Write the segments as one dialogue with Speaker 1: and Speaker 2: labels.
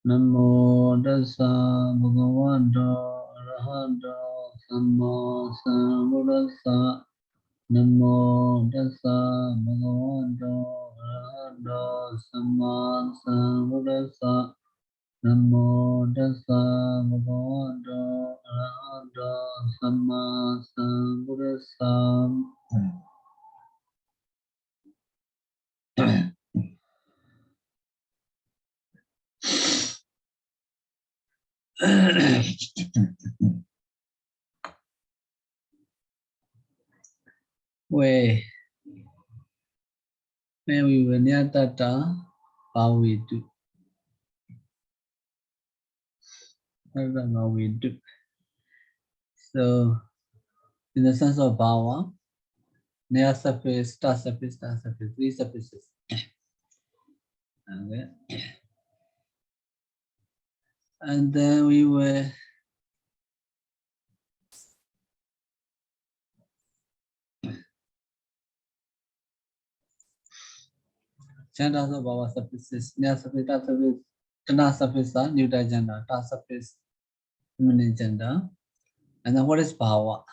Speaker 1: Namo Tassa Bhagavato Arahato Samma Sambuddhassa. Namo Tassa Bhagavato Arahato Samma Sambuddhassa. Namo Tassa Bhagavato Arahato Samma Sambuddhassa. Where we were near Tata, Bhāvataddhita. We do. So, in the sense of Bhava, near surface, star surface, three surfaces. Okay. And then we were Chandas of Bhava surfaces, near surface, star surface, Tana surface, Newta gender, star surface, feminine gender. And then what is Bhava?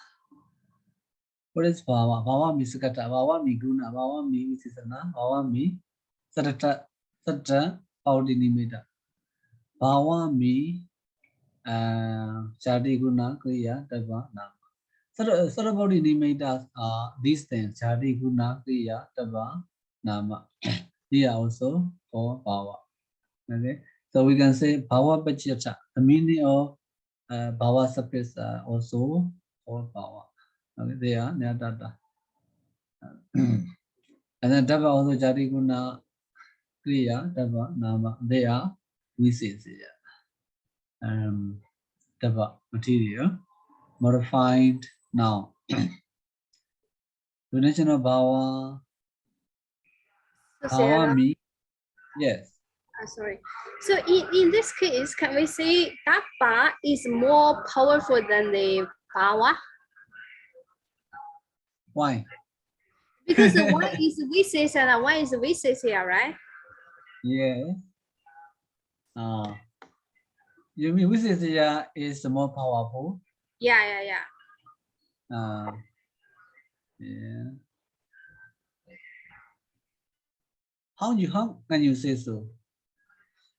Speaker 1: What is Bhava? Bhava means Sakata, Bhava means Guna, Bhava means Visisana, Bhava means Sarata, Satra, Paudinimita. Bhava means Chadi Guna, Kriya, Tava, Nama. Sarabodinimatas are these things, Chadi Guna, Kriya, Tava, Nama. They are also for Bhava. Okay, so we can say Bhava Pachata. The meaning of Bhava surface also for Bhava. Okay, they are Nyatata. And then Dava also Jati Guna Kriya, Dava, Nama. They are Visesya. Dava, material, modified noun. Definition of Bhava.
Speaker 2: So,
Speaker 1: Bhava means, yes.
Speaker 2: sorry. So in this case, can we say Tappa is more powerful than the Bhava?
Speaker 1: Why?
Speaker 2: Because one is Vises and one is Vises here, right?
Speaker 1: Yes. You mean Visesya is more powerful?
Speaker 2: Yeah.
Speaker 1: Yeah. How can you say so?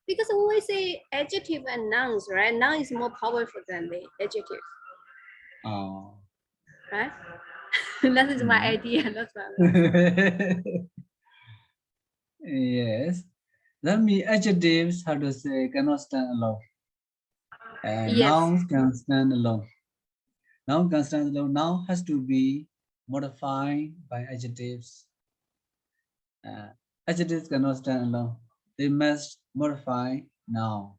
Speaker 2: Because we say adjective and nouns, right? Noun is more powerful than the adjective.
Speaker 1: Oh.
Speaker 2: Right? That is my idea. That's my
Speaker 1: Yes. That means adjectives, how to say, cannot stand alone. Nouns can stand alone. Noun can stand alone. Noun has to be modified by adjectives. Adjectives cannot stand alone. They must modify noun.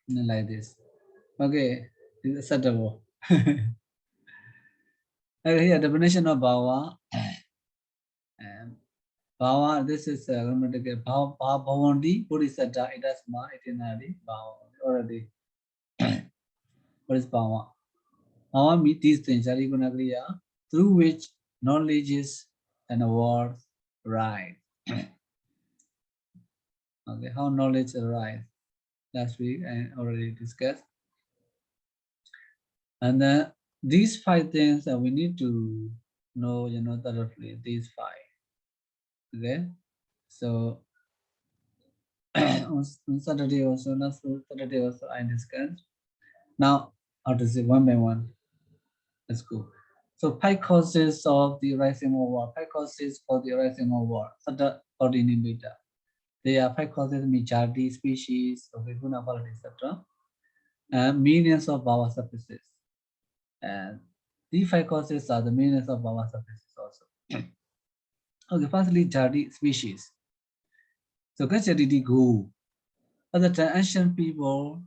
Speaker 1: Like this. Okay, this is acceptable. Here, definition of Bhava. Bhava, this is grammatical. Bhavandi, Bodhisattva, Idasma, Itinari, Bhava. Already. What is Bhava? Bhava means these things, Arigunagriya, through which knowledge and words rise. Okay, how knowledge arise? Last week I already discussed. And then these 5 things that we need to know, thoroughly, these 5. Okay, so on Saturday also, last Saturday also I discussed. Now, how to say one by one. Let's go. So 5 causes of the rising of war. 5 causes for the rising of war. Sada ordinimita. There are 5 causes: majority, species, okay, guna, quality, etc. And millions of Bhava surfaces. And these 5 causes are the millions of Bhava surfaces also. Okay, firstly, Jati species. So Gachaditi go. At the time, ancient people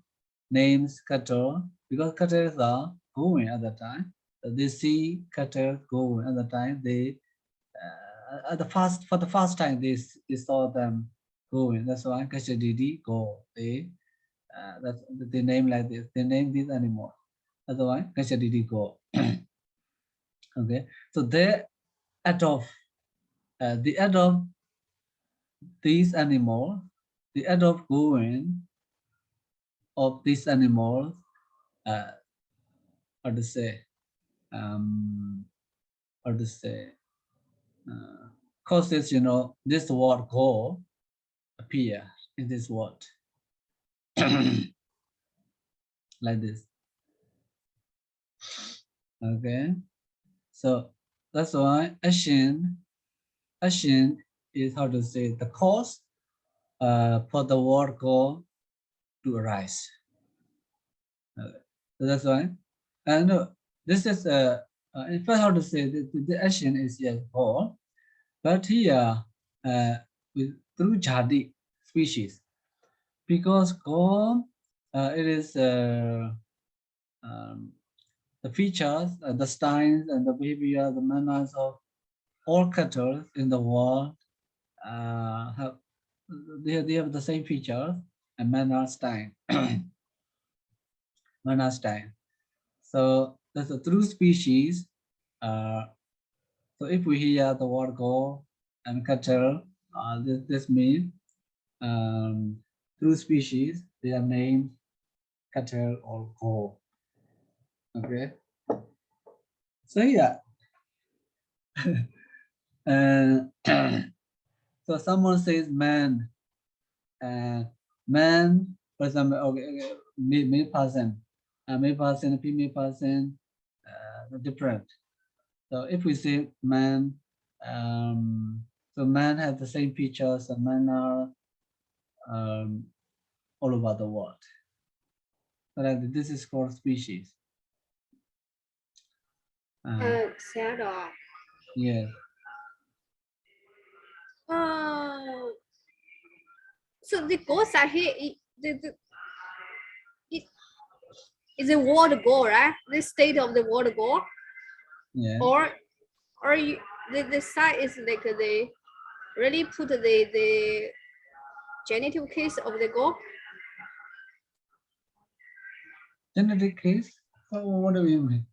Speaker 1: names cattle, because cattle are going at the time. They see cattle going at the time. They for the first time they saw them going. That's why Gachaditi go. They name like this. They name these animals. That's why Gachaditi go. Okay, so they adopt the adopt these animals, the act of going of these animals, how to say, how to say, causes, this word go appear in this word. Like this. Okay. So that's why action is, how to say, the cause for the word go to arise. So that's why. And this is in fact, how to say, the action is yes all, but here with through jadi species, because go it is the features, the styles, and the behavior, the manners of all cattle in the world have they have the same features and manner style. Manner style. So that's a true species. So if we hear the word go and cattle, this means true species. They are named cattle or go. Okay. So yeah. So someone says man, man, for example, okay, male person, male person, female person, different. So if we say man, so man has the same features and manner all over the world. So that this is called species.
Speaker 2: Sayadaw.
Speaker 1: Yes.
Speaker 2: So the ghosts are here. It is a world goal, right? The state of the world goal,
Speaker 1: Yeah.
Speaker 2: or you, the site is like they really put the genitive case of the goal.
Speaker 1: Genetic case? What do you mean?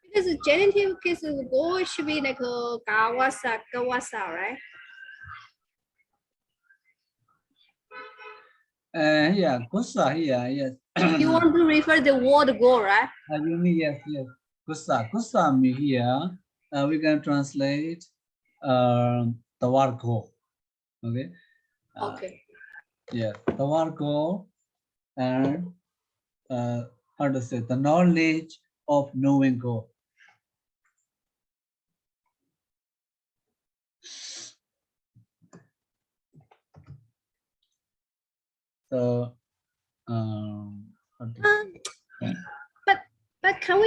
Speaker 2: Because the genitive case of the goal should be like a kawasa, right?
Speaker 1: Yeah, kusa here, yes.
Speaker 2: You want to refer the word goal, right?
Speaker 1: You mean yes, yes. Kusa. Kusa me here. We can translate the word go. Okay.
Speaker 2: Okay.
Speaker 1: Yes, the word go and how to say, the knowledge of knowing go. So how to say?
Speaker 2: But can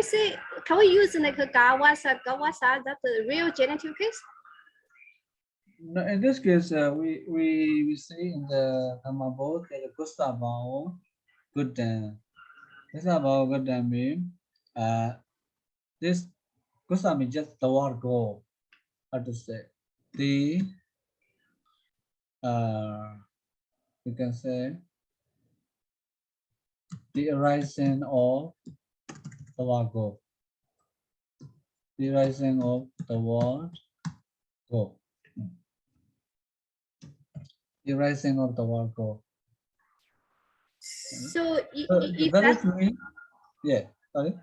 Speaker 2: we use like a kawasa? That's the real genitive case?
Speaker 1: No, in this case, we say in the Dhamma both that the kusa bao good kusa bao good mean this kusa means just the word go. How to say, the you can say the arising of the word go. The rising of the word go. The rising of the word go.
Speaker 2: So if
Speaker 1: that
Speaker 2: that
Speaker 1: is me. Yeah. Sorry.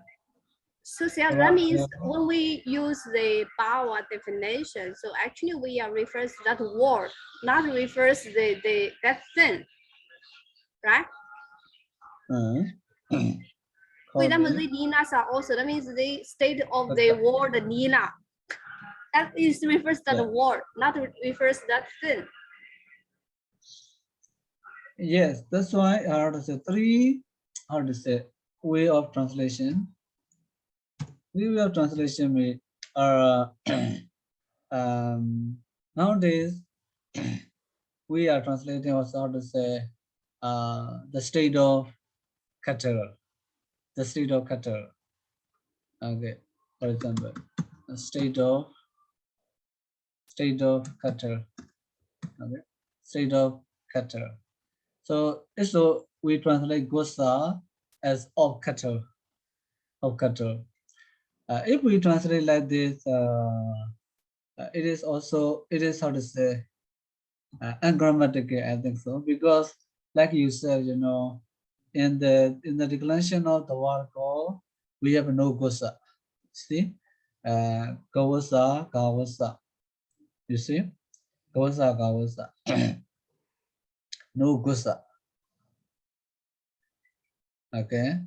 Speaker 2: so that means when we use the Bhāva definition, so actually we are refers to that word, not refers the that thing, right? For example, the Ninas are also, that means the state of the word Nina. That is refers to the word, not refers to that thing.
Speaker 1: Yes, that's why how to say three, how to say, way of translation. Three way of translation we are nowadays we are translating also how to say the state of cattle. The state of cattle. Okay, for example, the state of cattle. Okay, state of cattle. So we translate gosa as of cattle. Of cattle. If we translate like this, it is how to say, Ungrammatical, I think so, because like you said, you know, in the declension of the word go, we have no gosa. See, kawasa, kawasa. You see, kawasa, kawasa. No gosa. Okay.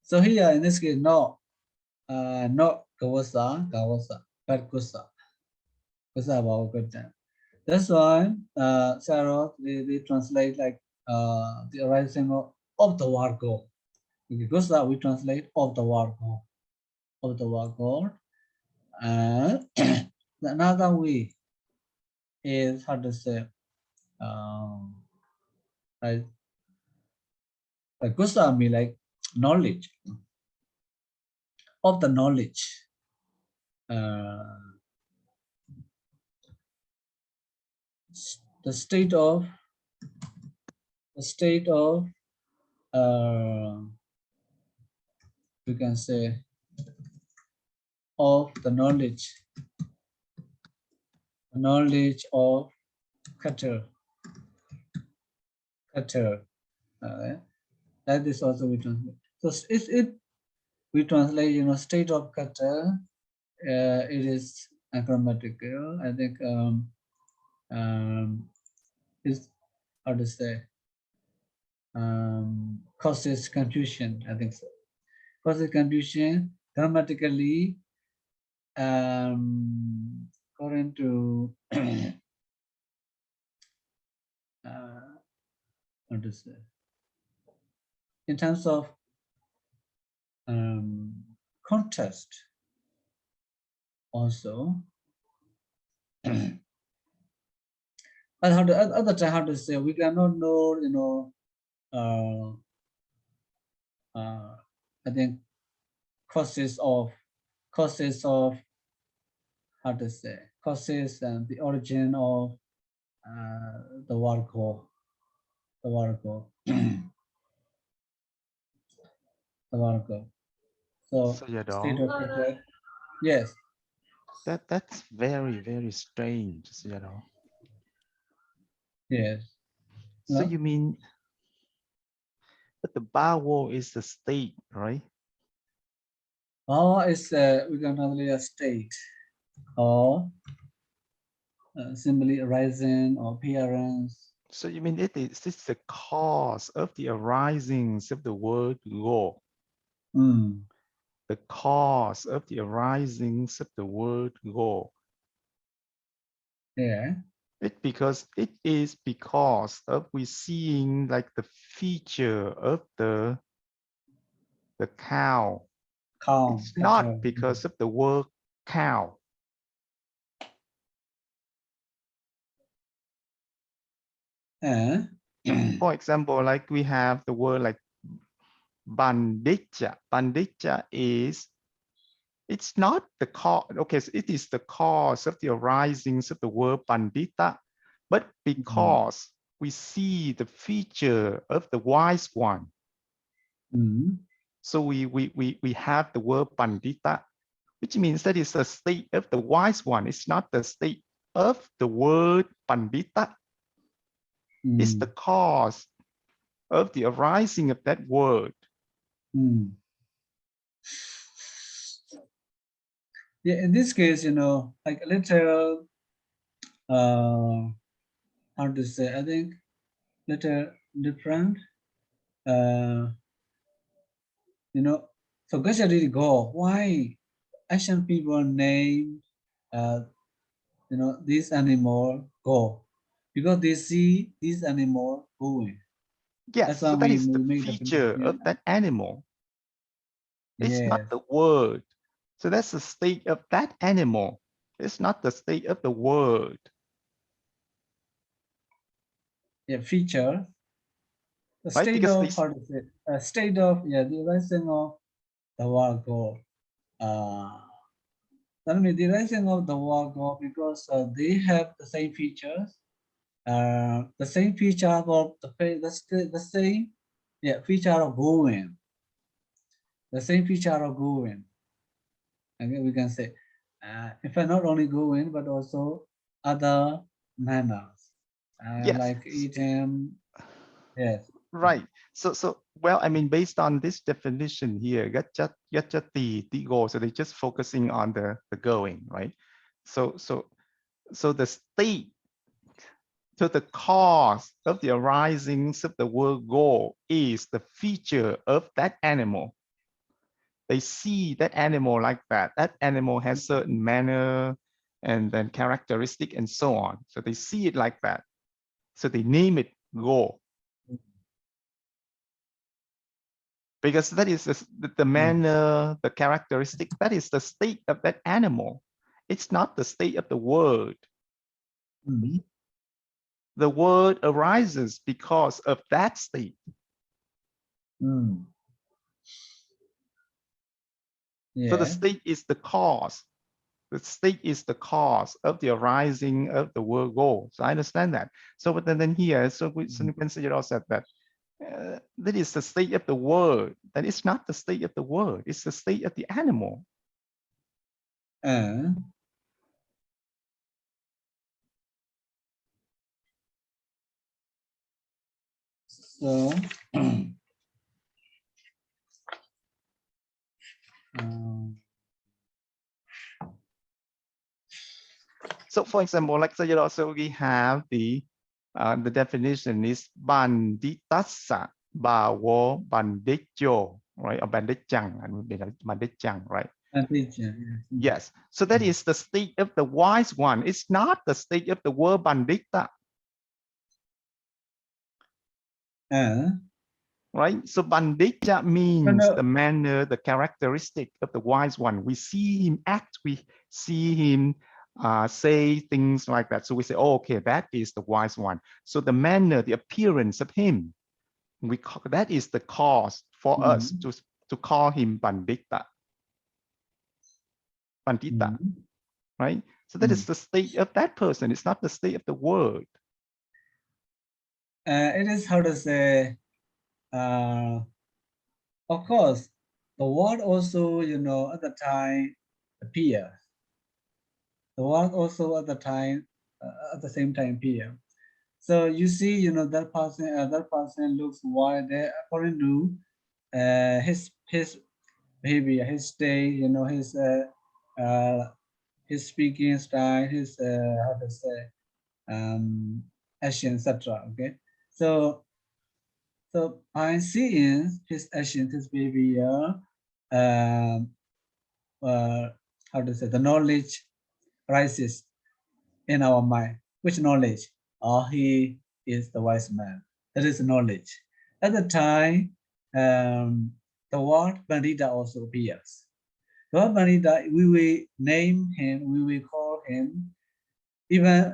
Speaker 1: So here in this case, no, not kawasa, kawasa, but gosa. Gosa about good time. That's why Sarah they translate like the arising of the word go. Because that we translate of the word go, of the word God. And another way is how to say like gusa mean like knowledge of the knowledge. The state of we can say of the knowledge of cattle. That is also we translate. So it we translate, you know, state of cattle. It is grammatical. I think is how to say causes confusion. I think so. Causes confusion grammatically according to how to say in terms of context also. But how to other time how to say we cannot know, you know, I think causes of how to say causes and the origin of the word go, the word go, the word go. So state
Speaker 3: Sayadaw,
Speaker 1: of context. Yes.
Speaker 3: that's very, very strange, Sayadaw.
Speaker 1: Yes.
Speaker 3: So
Speaker 1: No.
Speaker 3: you mean that the vowel is the state, right?
Speaker 1: Or is we can only a state or simply arising or appearance.
Speaker 3: So you mean it's the cause of the arisings of the word go. The cause of the arisings of the word go.
Speaker 1: Yeah.
Speaker 3: It is because of we seeing like the feature of the cow.
Speaker 1: Calm.
Speaker 3: It's not because of the word cow. For example, like we have the word like banditya. Banditya is, it's not the cause, okay, so it is the cause of the arisings of the word bandita, but because we see the feature of the wise one. So we have the word bandita, which means that it's the state of the wise one. It's not the state of the word pandita. It's the cause of the arising of that word.
Speaker 1: Yeah, in this case, you know, like a little, how to say, I think little different, you know, so Gachari go, why Asian people name, you know, this animal go? Because they see this animal going.
Speaker 3: Yes,
Speaker 1: That's why
Speaker 3: so that
Speaker 1: we
Speaker 3: is the
Speaker 1: make the
Speaker 3: feature of that animal. It's
Speaker 1: yes.
Speaker 3: not the word. So that's the state of that animal. It's not the state of the word.
Speaker 1: Yeah, feature. The
Speaker 3: Right?
Speaker 1: state
Speaker 3: Because
Speaker 1: of
Speaker 3: this,
Speaker 1: how to say state of the rising of the world go. Suddenly the rising of the world go because they have the same features. The same feature of the same feature of going. The same feature of going. Okay, we can say if I not only going but also other manners.
Speaker 3: Yes.
Speaker 1: Like eating. Yes.
Speaker 3: Right. So well, I mean, based on this definition here, yajati, go. So they're just focusing on the going, right? So the state, so the cause of the arisings of the word go is the feature of that animal. They see that animal like that. That animal has certain manner and then characteristic and so on. So they see it like that. So they name it go. Because that is the manner, the characteristic, that is the state of that animal. It's not the state of the word. The word arises because of that state.
Speaker 1: Yeah.
Speaker 3: So the state is the cause. The state is the cause of the arising of the word go. So I understand that. So but then here, so Nipan Sayadaw said that that is the state of the word. That is not the state of the word. It's the state of the animal.
Speaker 1: So
Speaker 3: so for example, like Sayadaw, so we have the definition is banditassa bawo bandityo, right? Or banditjang, and banditjang, right? Yes. So that is the state of the wise one. It's not the state of the word bandita. Right? So banditya means the manner, the characteristic of the wise one. We see him act, we see him say things like that. So we say, oh, okay, that is the wise one. So the manner, the appearance of him, we call, that is the cause for us to call him bandita. Bandita, right? So that is the state of that person. It's not the state of the word.
Speaker 1: It is how to say, of course, the word also, at the time appear. The word also at the time, at the same time appear. So you see, that person looks why they according to his behavior, his state, his speaking style, his how to say action, etc. Okay, so by seeing his action, his behavior, how to say, the knowledge rises in our mind. Which knowledge? Oh, he is the wise man. That is knowledge. At the time, the word Bandita also appears. The word Bandita, we will name him, we will call him, even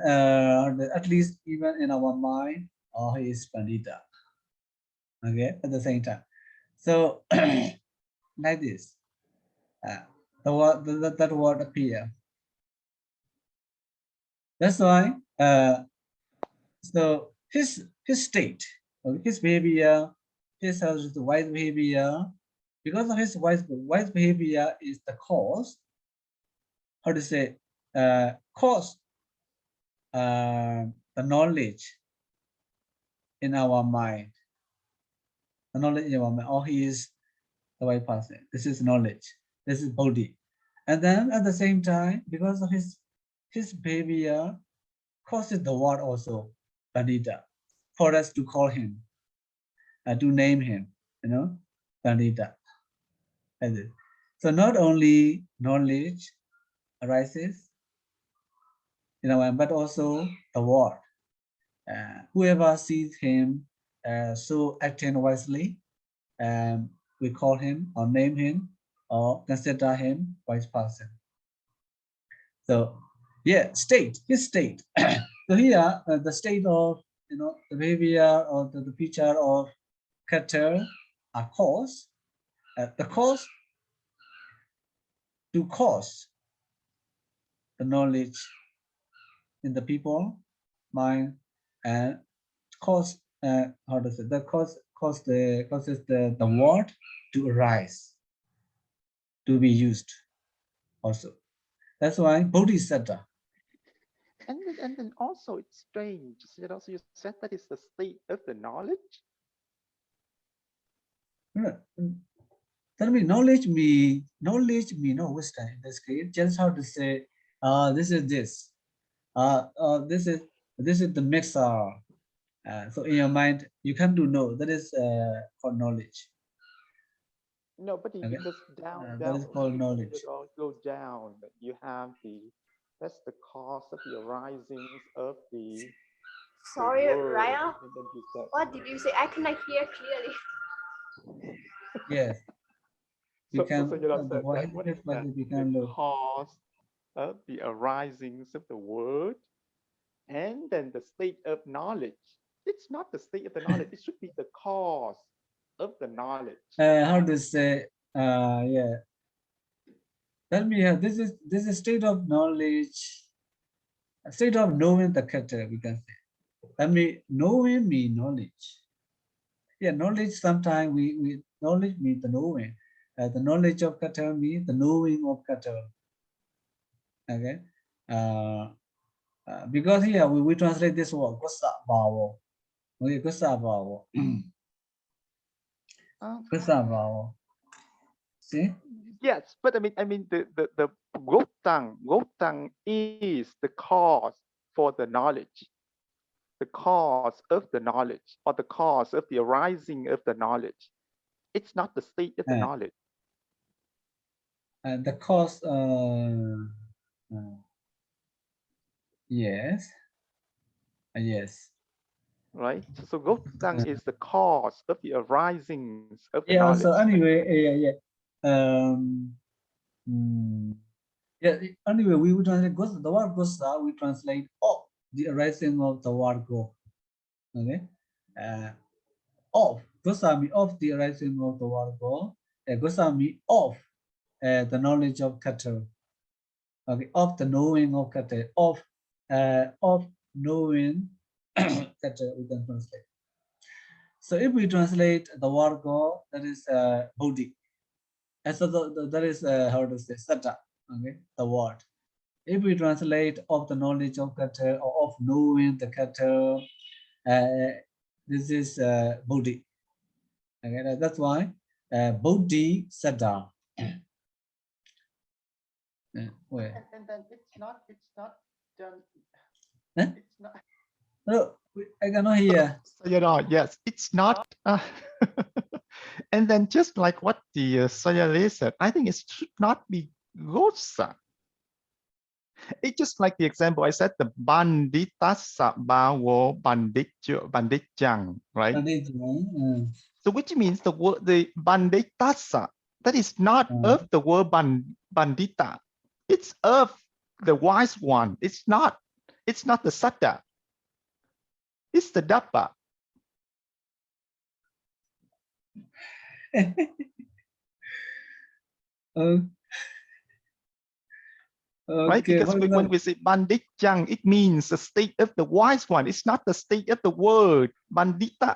Speaker 1: at least even in our mind, oh, he is Bandita. Okay, at the same time. So like this, the word that word appear. That's why. So his state, his behavior, his wise behavior, because of his wise behavior is the cause. How to say? Cause the knowledge in our mind. The knowledge in our mind. Oh, he is the wise person. This is knowledge. This is body. And then at the same time, because of his behavior, causes the word also, Bandita, for us to call him, to name him, Bandita. So not only knowledge arises, but also the word. Whoever sees him so acting wisely, we call him or name him or consider him wise person. So yeah, his state. So here the state of the behavior or the feature of character are cause. The cause to cause the knowledge in the people mind and cause how does it that causes the word to arise, to be used also. That's why bodhisattva
Speaker 3: And then also it's strange. You know, so you said that it's the state of the knowledge.
Speaker 1: Tell me, knowledge me no wisdom in this case. Just how to say, this is this. This is the mixer. So in your mind, you come to know that is called knowledge.
Speaker 3: No, but
Speaker 1: Okay,
Speaker 3: because
Speaker 1: that is called knowledge.
Speaker 3: go down, you have that's the cause of the arisings of the
Speaker 2: Sorry,
Speaker 3: word.
Speaker 2: Ryan.
Speaker 3: And then you said,
Speaker 2: What did you say? I cannot hear clearly.
Speaker 1: Yes,
Speaker 3: so
Speaker 1: become
Speaker 3: you know,
Speaker 1: the
Speaker 3: said
Speaker 1: voice
Speaker 3: that what is
Speaker 1: but
Speaker 3: that?
Speaker 1: it
Speaker 3: The
Speaker 1: become low.
Speaker 3: cause of the arisings of the word, and then the state of knowledge. It's not the state of the knowledge. It should be the cause of the knowledge.
Speaker 1: How to say? Yeah. Tell me, this is state of knowledge, a state of knowing the character. We can say. I mean, knowing me knowledge. Yeah, knowledge. Sometimes we knowledge means the knowing. The knowledge of character means the knowing of character. Okay. Uh, because here we translate this word kosa bhavo. Okay, kosa bhavo. Kosa bhavo. See?
Speaker 3: Yes, but I mean the gotang is the cause for the knowledge, the cause of the knowledge, or the cause of the arising of the knowledge. It's not the state of the knowledge.
Speaker 1: And the cause. Yes. Yes.
Speaker 3: Right? So gotang is the cause of the arisings of the
Speaker 1: Yeah.
Speaker 3: knowledge.
Speaker 1: So anyway, yeah. Um. mm, Yeah. Anyway, we would translate gosa. The word gosa we translate of the arising of the word go. Okay. Of gosa means of the arising of the word go. Gosa means of the knowledge of cattle. Okay. Of the knowing of cattle. Of knowing cattle. We can translate. So if we translate the word go, that is bodhi. And so that is how to say satta. Okay, the word. If we translate of the knowledge of kata or of knowing the kata, this is bodhi. Okay, that's why bodhi satta. Where?
Speaker 3: And then it's not done.
Speaker 1: Huh?
Speaker 3: It's not.
Speaker 1: No, I cannot hear.
Speaker 3: So, you know, yes, it's not. And then just like what the Sayadaw said, I think it should not be gosa. It's just like the example I said, the bandita sabavo banditjang, right? So which means the word, the banditasa, that is not of the word bandita. It's of the wise one. It's not the satta. It's the dappa. Right?
Speaker 1: Okay,
Speaker 3: Because when we say banditjang, it means the state of the wise one. It's not the state of the word bandita.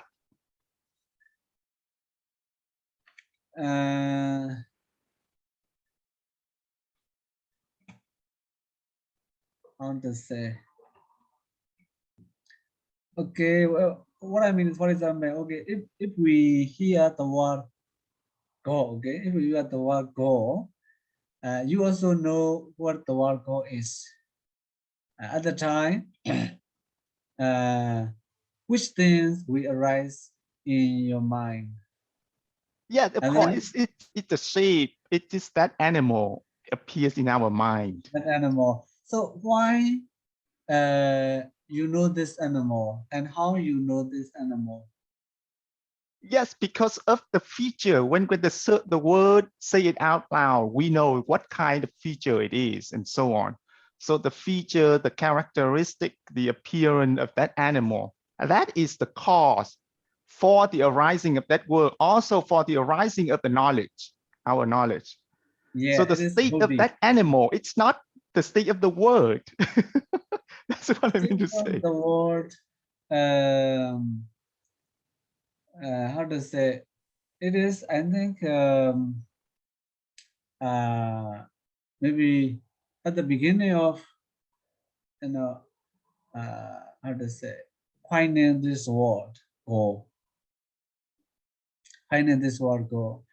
Speaker 1: How to say? Okay, well, what I mean is, for example, okay, if we hear the word go, okay, if we hear the word go, you also know what the word go is. At the time, which things will arise in your mind?
Speaker 3: Yeah, of
Speaker 1: And
Speaker 3: course, it's the shape. It is that animal appears in our mind.
Speaker 1: that animal. So why you know this animal and how you know this animal?
Speaker 3: Yes, because of the feature. When the word say it out loud, we know what kind of feature it is, and so on. So the feature, the characteristic, the appearance of that animal, and that is the cause for the arising of that word, also for the arising of the knowledge, our knowledge.
Speaker 1: Yeah,
Speaker 3: So the
Speaker 1: it is
Speaker 3: state of that animal, it's not the state of the word. That's what I mean to say.
Speaker 1: The word, how to say, it is, I think, maybe at the beginning of, how to say, finding this word go. Finding this word go.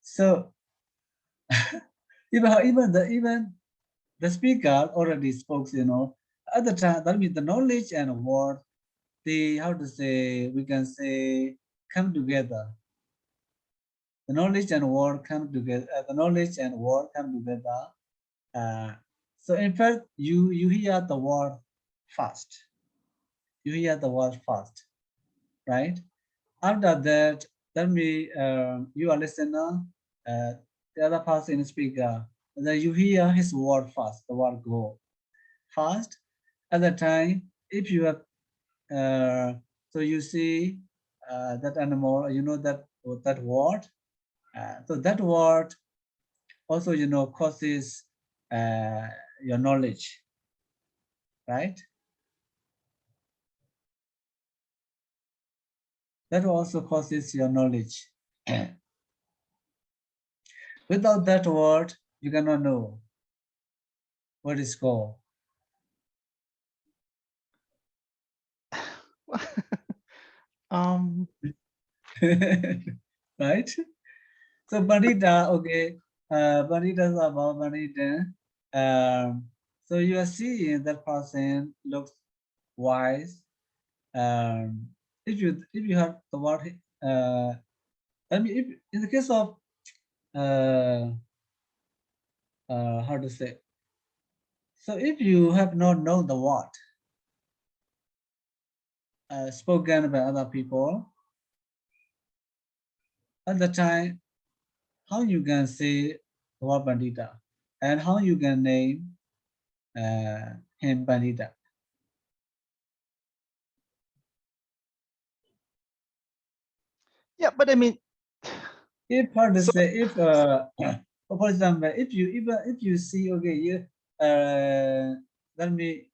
Speaker 1: So even the speaker already spoke, you know, at the time. That means the knowledge and word, they, how to say, we can say, come together. The knowledge and word come together. The knowledge and word come together. So in fact, you hear the word first. You hear the word first, right? After that, then you are listener, the other person speaker, then you hear his word first, the word go first. At the time, if you have, so you see that animal, you know that word. So that word also, you know, causes your knowledge, right? That also causes your knowledge. Without that word, you cannot know what is called. Right? So Bandita, okay, Bandita is about Bandita. So you are seeing that person looks wise. If you have the word, I mean, if in the case of how to say, so if you have not known the word spoken by other people at the time, how you can say the word Bandita and how you can name him Bandita.
Speaker 3: Yeah, but I mean,
Speaker 1: If how to
Speaker 3: so,
Speaker 1: say, if for example, if you see, okay, you let me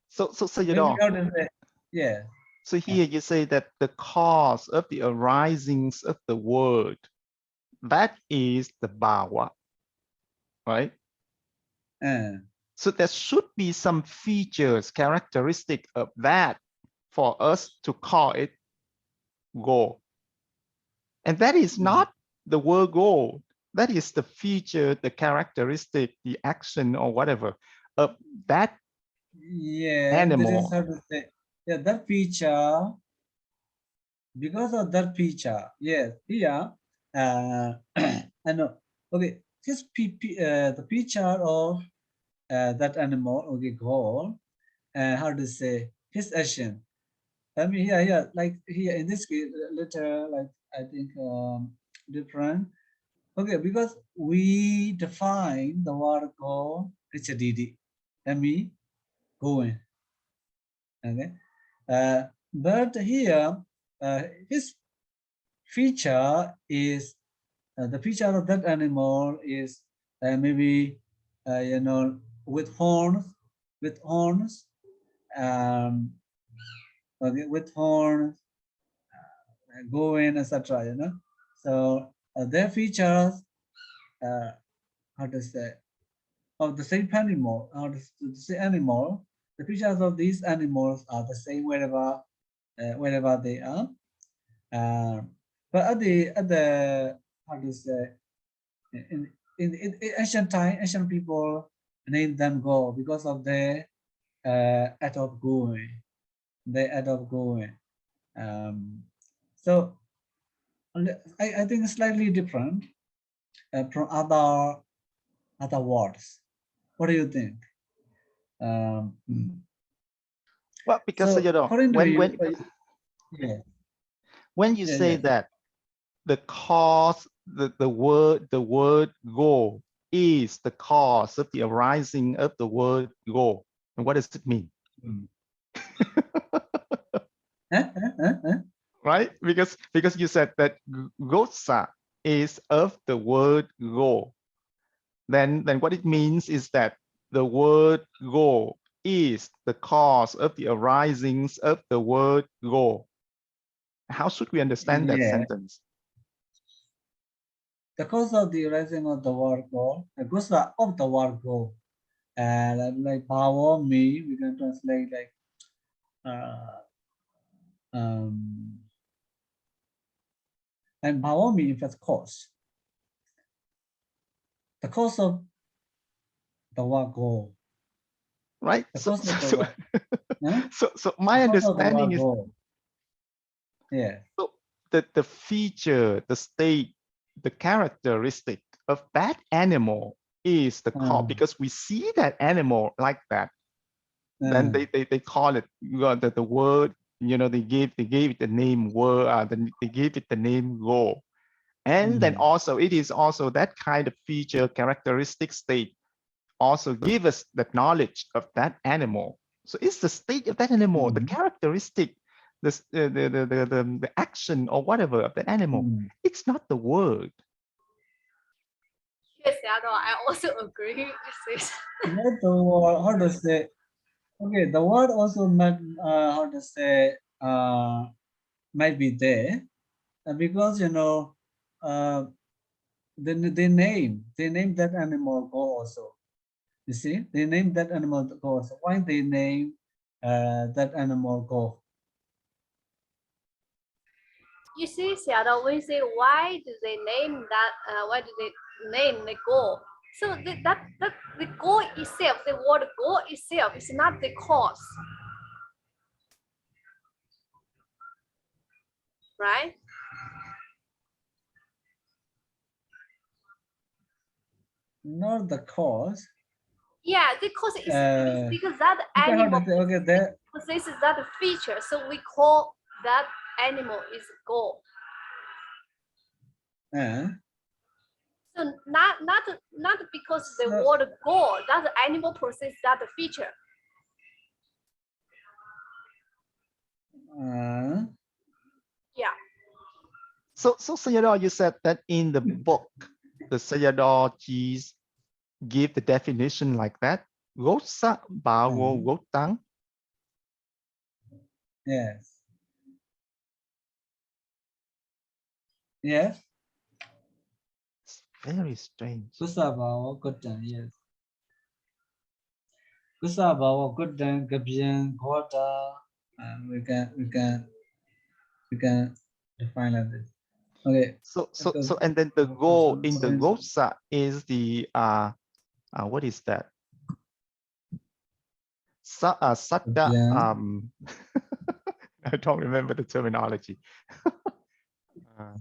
Speaker 3: so you
Speaker 1: maybe
Speaker 3: know,
Speaker 1: how to say, yeah.
Speaker 3: so here you say that the cause of the arisings of the world, that is the bhava, right? So there should be some features, characteristic of that for us to call it go. And that is not the word go. That is the feature, the characteristic, the action or whatever of that
Speaker 1: Yeah, that is
Speaker 3: animal.
Speaker 1: how to say, yeah, that feature, because of that feature, yes, here, I know, okay, this the feature of that animal, okay, go, how to say, his action. I mean, yeah, like here in this case, later, like I think different. Okay, because we define the word go, it's a DD. That means going. Okay, but here his feature is the feature of that animal is maybe you know, with horns, um, okay, with horns, going, etc. You know, so their features, uh, how to say, of the same animal, how to say animal, the features of these animals are the same wherever they are. But at the how to say, in ancient time, ancient people named them go because of their act of going. They act of going. So I think it's slightly different from other words. What do you think?
Speaker 3: Well, because
Speaker 1: So
Speaker 3: you know,
Speaker 1: according to you, yeah,
Speaker 3: when you
Speaker 1: yeah,
Speaker 3: say
Speaker 1: yeah.
Speaker 3: that the cause, the word go is the cause of the arising of the word go. And what does it mean? Right? Because you said that gosa is of the word go. Then what it means is that the word go is the cause of the arisings of the word go. How should we understand that
Speaker 1: Yeah.
Speaker 3: sentence?
Speaker 1: The cause of the arising of the word go, the cause of the word go, and like power me, we can translate like and power me in fact cause. The cause of the word go.
Speaker 3: Right?
Speaker 1: The
Speaker 3: So,
Speaker 1: cause of the
Speaker 3: so,
Speaker 1: word. Huh?
Speaker 3: so my
Speaker 1: The cause of the
Speaker 3: understanding
Speaker 1: word
Speaker 3: is
Speaker 1: go. Yeah.
Speaker 3: so the feature, the state, the characteristic of that animal is the cause, because we see that animal like that. Then they call it the word, they gave it the name word, they gave it the name go. And then also it is also that kind of feature, characteristic state also give us the knowledge of that animal. So it's the state of that animal, the characteristic, the action or whatever of that animal. It's not the word.
Speaker 2: Yes, Sayadaw, I also agree with this.
Speaker 1: Not the word, how to say? Okay, the word also might, how to say, might be there, because they name that animal go also. You see, they name that animal go also. Why they name that animal go?
Speaker 2: You see, Sayadaw, we say, why do they name that? Why do they name the goal? So that the goal itself, the word goal itself, is not the cause, right?
Speaker 1: Not the cause.
Speaker 2: Yeah, the cause is because that
Speaker 1: Okay,
Speaker 2: animal
Speaker 1: okay, there.
Speaker 2: possesses that feature, so we call that animal is goal. So not because the word goal, that animal possesses that feature. Yeah.
Speaker 3: So Sayadaw, you said that in the book, the Sayadaw G's give the definition like that. Gosa bawo gotang.
Speaker 1: Yes. Yes.
Speaker 3: It's very strange.
Speaker 1: Kusabawa Kutan, yes. Kusabawa Kutan, Gabian, Gota, we can define like this. Okay.
Speaker 3: So and then the go in the gosa is the what is that? Satta I don't remember the terminology.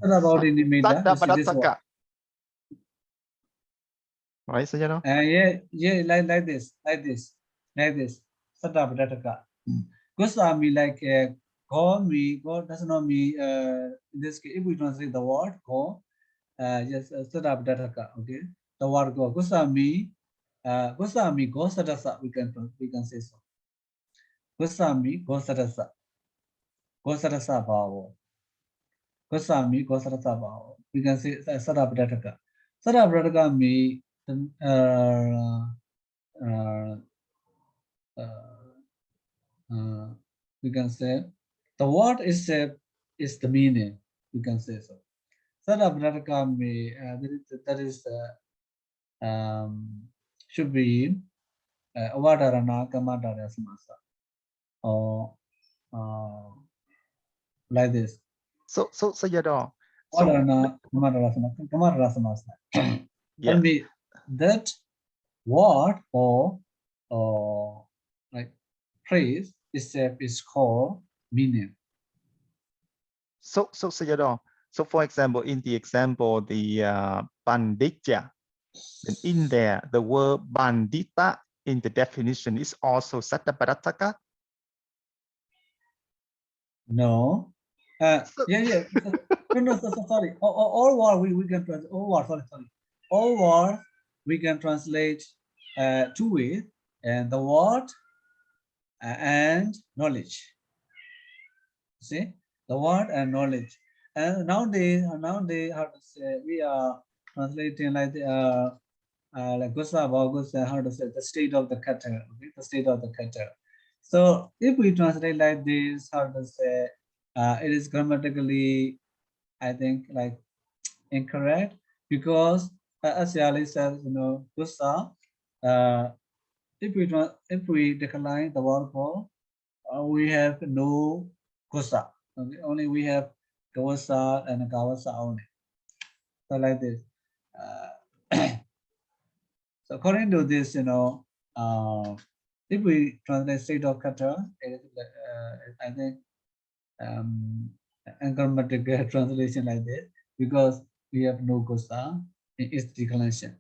Speaker 3: Satta Bhāvataddhita. Right, Sayadaw?
Speaker 1: Yeah, like this. Satta Bhāvataddhita. Gosa mean like go me, go does not mean in this case if we translate the word go, yes, Satta Bhāvataddhita, okay. The word go. Gosa me, go sadasa, we can say so. Gosami, go sadasa. Go sadasa bhavo. Gosami, go sadasa bhavo. We can say Satta Bhāvataddhita. Satta Bhāvataddhita mean we can say the word is the meaning. We can say so. Satta Bhāvataddhita mean that is should be avadarana kamadara samasa or like this.
Speaker 3: So Sayadaw.
Speaker 1: Avadarana kamadara samasa. Tell me that word or like phrase itself is called meaning.
Speaker 3: So Sayadaw. So for example, in the example, the Panditya, and in there, the word Pandita in the definition is also Satta Bhāvataddhita.
Speaker 1: No. Yeah. No, sorry. All word we can translate. All word, sorry. All word we can translate two ways, and the word and knowledge. See, the word and knowledge. And nowadays, how to say, we are translating like like Gusa, how to say, the state of the cattle. Okay, the state of the cattle. So if we translate like this, how to say, it is grammatically, I think, like incorrect, because as Yali says, kusa, if we decline the word for, we have no kusa. Okay? Only we have kawasa and kawasa only. So like this. So according to this, if we translate state of kata, I think grammatical translation like this, because we have no kosa in its declination.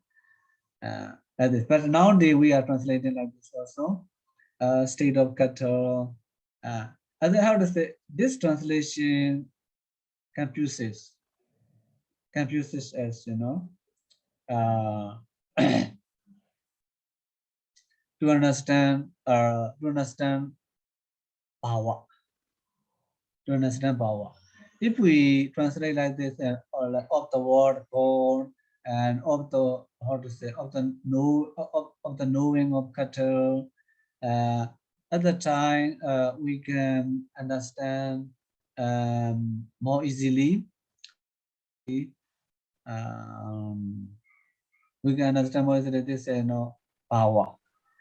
Speaker 1: Like this. But nowadays we are translating like this also. State of kata. I think how to say this translation confuses us, to understand power. To understand power. If we translate like this, or like of the word born, and of the, how to say, of the knowing of cattle, at the time we can understand more easily. We can understand more easily this, power,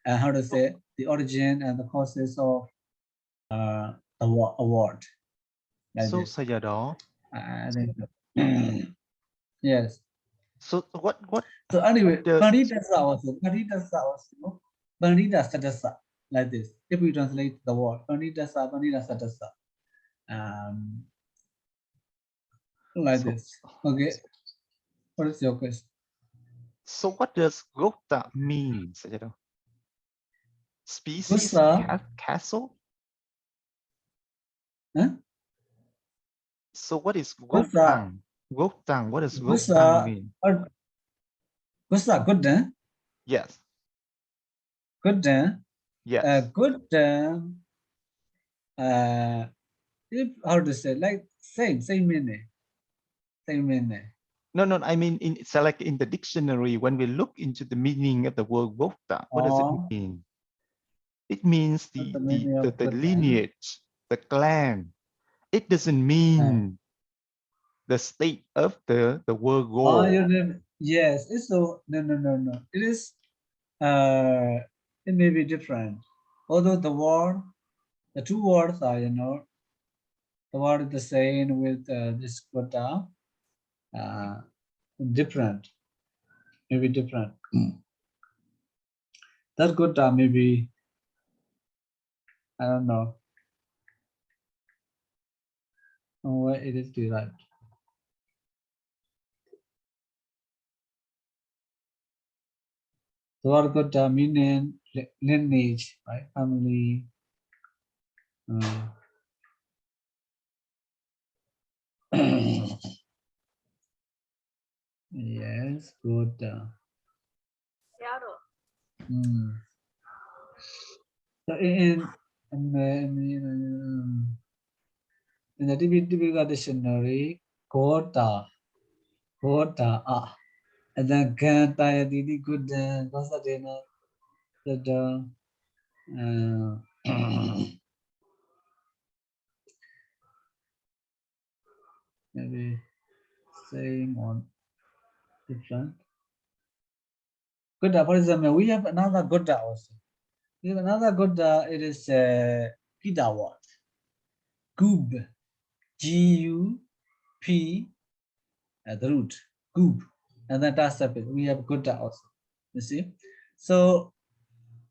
Speaker 1: and how to say the origin and the causes of a word. Like
Speaker 3: So
Speaker 1: this.
Speaker 3: Sayadaw,
Speaker 1: I think yes.
Speaker 3: so what
Speaker 1: So anyway,
Speaker 3: the
Speaker 1: Panditasa also, Pandita Sadasa, like this. If we translate the word Pandita Sadasa, like
Speaker 3: so
Speaker 1: this. Okay, what is your question?
Speaker 3: so what does Gupta mean, Sayadaw? Species
Speaker 1: Gusa,
Speaker 3: castle?
Speaker 1: huh?
Speaker 3: So what is
Speaker 1: Gusa,
Speaker 3: Goptang? Goptang, what does Goptang
Speaker 1: Gusa,
Speaker 3: mean?
Speaker 1: or Gusa, good,
Speaker 3: Yes,
Speaker 1: good,
Speaker 3: yes.
Speaker 1: good. If how to say, like same meaning, same meaning.
Speaker 3: No, I mean, it's like in the dictionary, when we look into the meaning of the word Gopta, what does it
Speaker 1: Or
Speaker 3: mean? It means
Speaker 1: what's the meaning of
Speaker 3: the
Speaker 1: good?
Speaker 3: lineage, the clan. It doesn't mean the state of the word
Speaker 1: Oh,
Speaker 3: go.
Speaker 1: you did. Yes, it's so no. It is it may be different. Although the two words are, the word is the same with this kota, uh, different, maybe different. That kota maybe, I don't know where it is derived. The word kota meaning lineage, right? Family. Yes, kota.
Speaker 2: Sayadaw.
Speaker 1: So in the typical dictionary, kota, and then kanta yadidi good konstatena that maybe same or different. Gudda, for example, we have another Gudda also. We have another Gudda, it is Pita word. Gub, G-U-P, the root, Gub. And then that's it. We have Gudda also. You see? So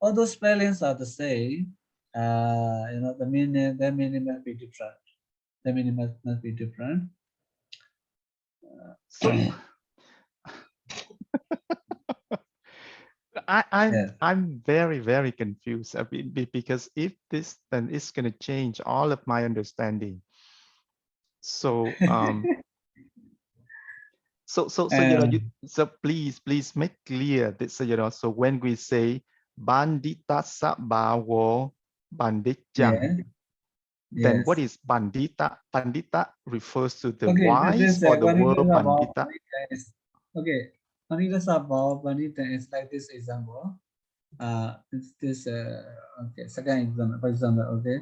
Speaker 1: all those spellings are the same. The meaning must be different. The meaning must be different.
Speaker 3: So
Speaker 1: Yes.
Speaker 3: I'm very confused. I mean, because if this, then it's gonna change all of my understanding. So so so please make clear that, so when we say Bandita Sabawo Banditjang,
Speaker 1: Yeah.
Speaker 3: then what
Speaker 1: Yes.
Speaker 3: is Bandita? Bandita refers to the
Speaker 1: Okay,
Speaker 3: wise
Speaker 1: this
Speaker 3: or the
Speaker 1: Vanita
Speaker 3: word
Speaker 1: Sabha
Speaker 3: Bandita?
Speaker 1: Vanita is okay. Vanita Sabha Vanita is like this example. It's this okay, second example, for example, okay.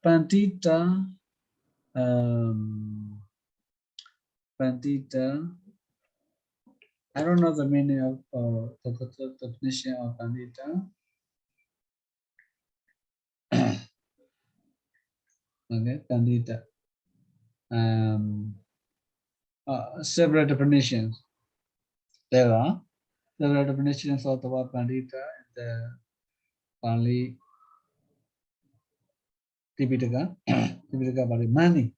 Speaker 1: Pandita, I don't know the meaning of the definition of Pandita. Okay, Pandita. Several definitions. There are several definitions of the word Pandita in the Pāḷi Tipitaka. Tipitaka Pāḷi. Many.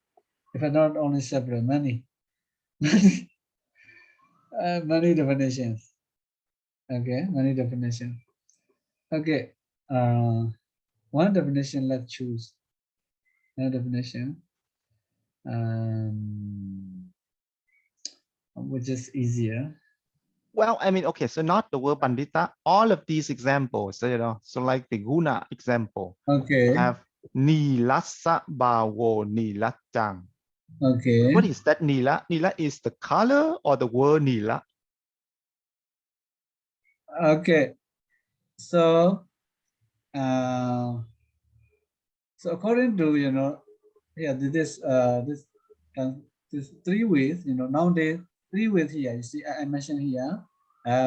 Speaker 1: If I not only several, many. Many definitions. Okay, many definitions. Okay, one definition, let's choose. One definition, which is easier.
Speaker 3: Well, I mean, okay, so not the word pandita, all of these examples, so like the guna example,
Speaker 1: Okay.
Speaker 3: have nilasa bhavo nilachang.
Speaker 1: Okay.
Speaker 3: What is that nila? Nila is the color or the word nila?
Speaker 1: Okay. So, so according to, yeah, this three ways, nowadays, three ways here, you see, I mentioned here,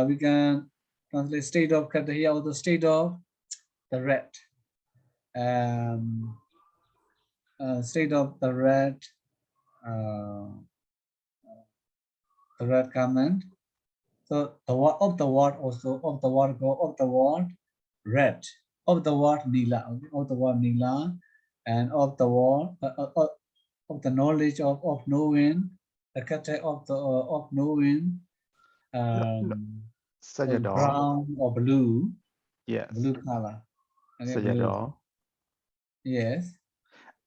Speaker 1: we can translate state of color here, or the state of the red. State of the red comment. So the word of the word also of the word go of the word red, of the word nila, of the word nila, and of the word of the knowledge of knowing, the category of the of knowing,
Speaker 3: Sayadaw.
Speaker 1: brown or blue.
Speaker 3: Yes.
Speaker 1: Blue color. Okay,
Speaker 3: Sayadaw.
Speaker 1: Yes.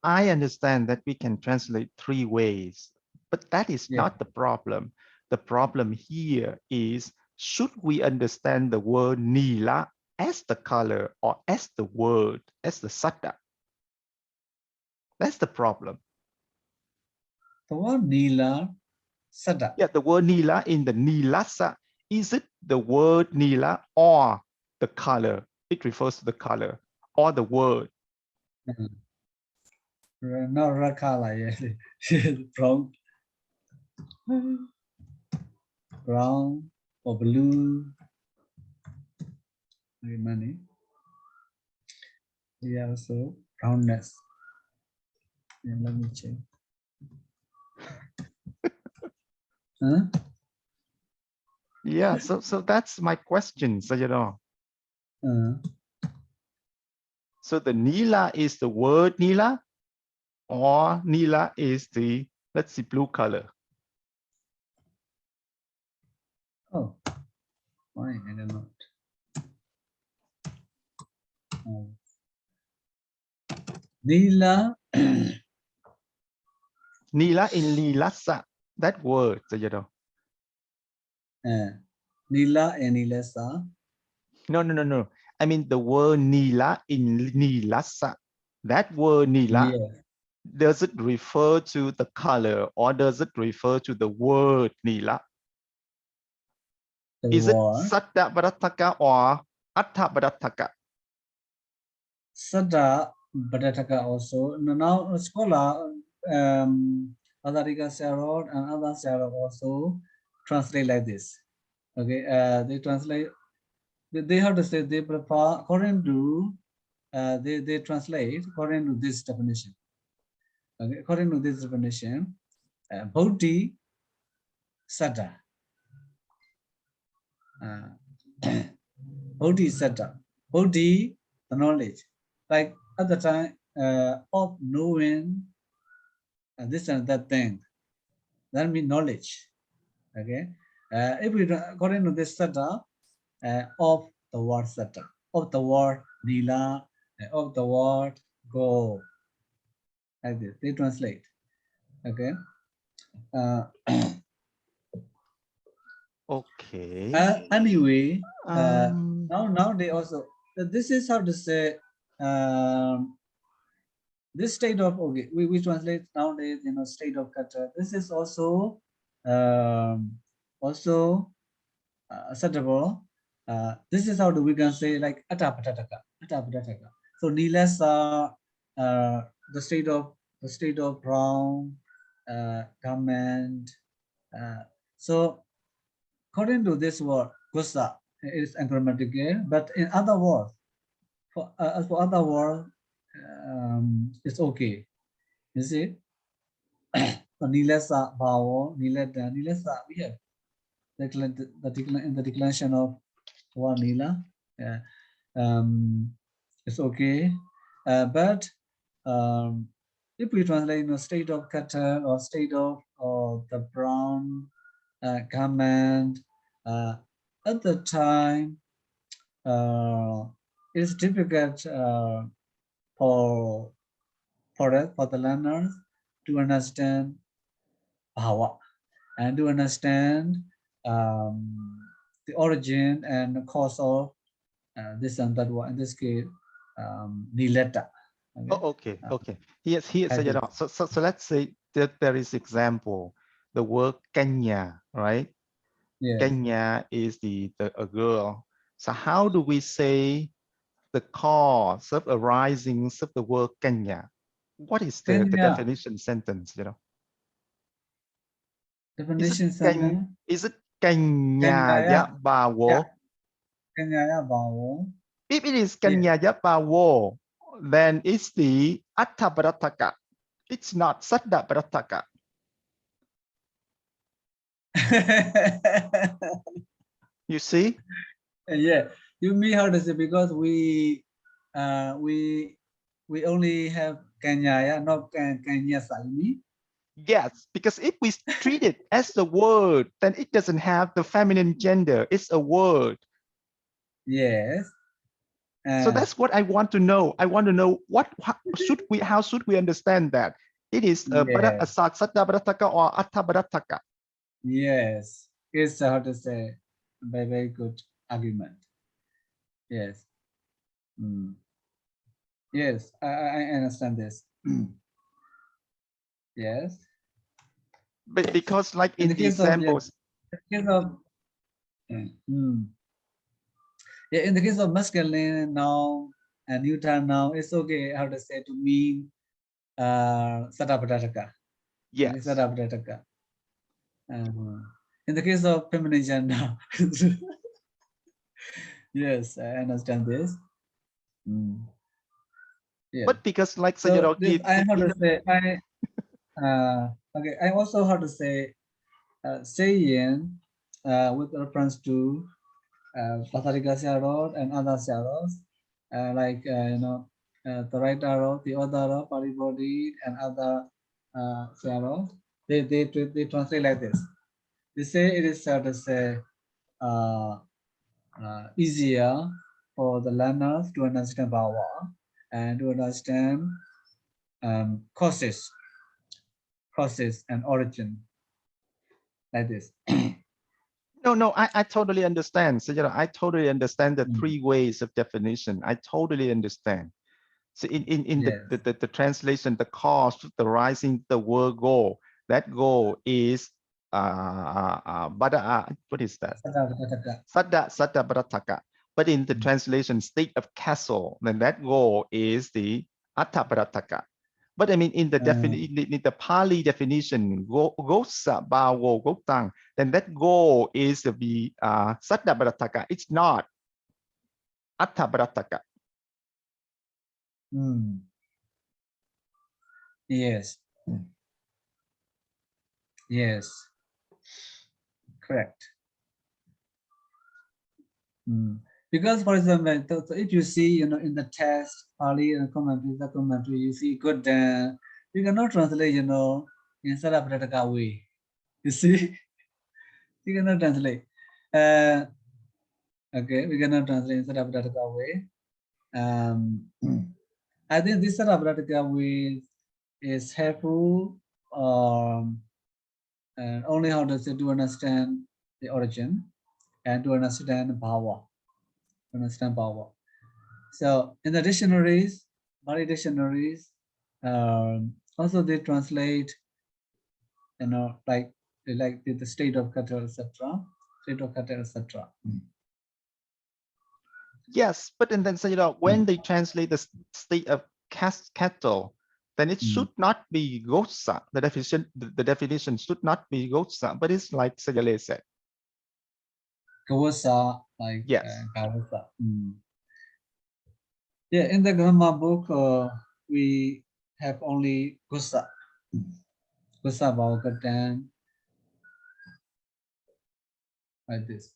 Speaker 3: I understand that we can translate three ways, but that is
Speaker 1: Yeah.
Speaker 3: not the problem. The problem here is, should we understand the word nila as the color or as the word, as the satta? That's the problem.
Speaker 1: The word nila, sada.
Speaker 3: Yeah, the word nila in the nilasa, is it the word nila or the color? It refers to the color or the word.
Speaker 1: Not red color, yes. Brown. Brown or blue. Very many. Yeah, also brownness. Yeah, let me check. Huh?
Speaker 3: Yeah, so that's my question, Sayadaw. So the nila is the word nila, or nila is the, let's see, blue color.
Speaker 1: Oh, why? I don't know. Nila.
Speaker 3: Nila in nilasa, that word, Sayadaw.
Speaker 1: Nila and nilasa.
Speaker 3: No. I mean the word nila in nilasa. That word nila,
Speaker 1: Yeah.
Speaker 3: does it refer to the color or does it refer to the word nila? Is it satta Bhāvataddhita or atta Bhāvataddhita?
Speaker 1: Sada Bhāvataddhita also. Now scholar Taddhitakaṇḍa Sayadaw and other Sayadaw also translate like this. Okay, they translate. They have to say they prefer according to they translate according to this definition. Okay, according to this definition, Bodhi Sada. Bodhi Sada. Bodhi, the knowledge. Like at the time of knowing this and that thing. That means knowledge. Okay. If we according to this Sada of the word Sada, of the word Nila, of the word go. Like this, they translate. Okay.
Speaker 3: Okay.
Speaker 1: Anyway, now they also, this is how to say, this state of, okay, we translate nowadays, state of kata. This is also acceptable. This is how we can say like atta Bhāvataddhita. So nilasa the state of brown garment. So according to this word, gusa, it is ungrammatical, but in other words, as for other words, it's okay. You see, nilesa bhavo, nileta, nilesa, we have in the declension of word nila. It's okay, but if we translate state of cattle or state of the brown garment, at the time, it's difficult for the learners to understand bhava and to understand the origin and the cause of this and that one. In this case, nileta.
Speaker 3: Okay, okay. Here's
Speaker 1: Habit.
Speaker 3: Sayadaw. So let's say that there is example, the word Kenya, right?
Speaker 1: Yes.
Speaker 3: Kenya is a girl. So how do we say the cause of arising of the word Kenya? What is the
Speaker 1: Kenya.
Speaker 3: definition sentence, you know?
Speaker 1: Definition sentence.
Speaker 3: Is it Kenya
Speaker 1: Kenya ya
Speaker 3: Bawo?
Speaker 1: Kenya ya bawo.
Speaker 3: If it is Kenya Bawo, then it's the Attaparataka. It's not Saddha Parataka. You see?
Speaker 1: Yeah, you mean how to say, because we only have Kenya, not Kenya Salmi.
Speaker 3: Yes, because if we treat it as a word, then it doesn't have the feminine gender. It's a word.
Speaker 1: Yes.
Speaker 3: So that's what I want to know. I want to know how should we understand that? It is a Saddha Parataka or Atta Parataka.
Speaker 1: Yes, it's how to say, very, very good argument. Yes. Yes, I understand this. Yes.
Speaker 3: But because like in the examples.
Speaker 1: In the case of masculine noun and neuter noun, it's okay how to say to mean Saddha.
Speaker 3: Yes.
Speaker 1: Saddha. In the case of feminine gender, yes, I understand this. Yeah.
Speaker 3: But because like
Speaker 1: so this, I how to say okay, I also how to say saying with reference to Patarika Sayadaw and other Sayadaws, like the right arrow, the other arrow, Paribody, and other Sayadaws, they translate like this. They say it is to say easier for the learners to understand Bhava and to understand causes and origin, like this.
Speaker 3: No, I totally understand. So I totally understand the three ways of definition. I totally understand. So in the translation, the cause, the rising, the word goal, that goal is what is that? Saddha Parataka. But in the translation, state of castle, then that goal is the Atta Parataka. But I mean, in the the Pāļi definition, gosa bawo gotang, then that goal is to be Saddha Parataka. It's not Atta Parataka.
Speaker 1: Yes. Yes. Correct. Because, for example, so if you see, in the text, Pāļi and commentary, you see good. You cannot translate, in Sarabhataka way. You see, you cannot translate. Okay, we cannot translate in Sarabhataka way. I think this Sarabhataka way is helpful. And only how does it to understand the origin and to understand Bhava. So in the dictionaries, Pāļi dictionaries, also they translate, like the state of cattle, etc.
Speaker 3: Yes, but then when they translate the state of cattle, then it should not be gosa. The definition should not be gosa, but it's like Sayadaw said.
Speaker 1: Kawasa, like
Speaker 3: Yes.
Speaker 1: Kawasa. Yeah, in the grammar book, we have only Gusa. Gusa Bhāvataddhita, like this.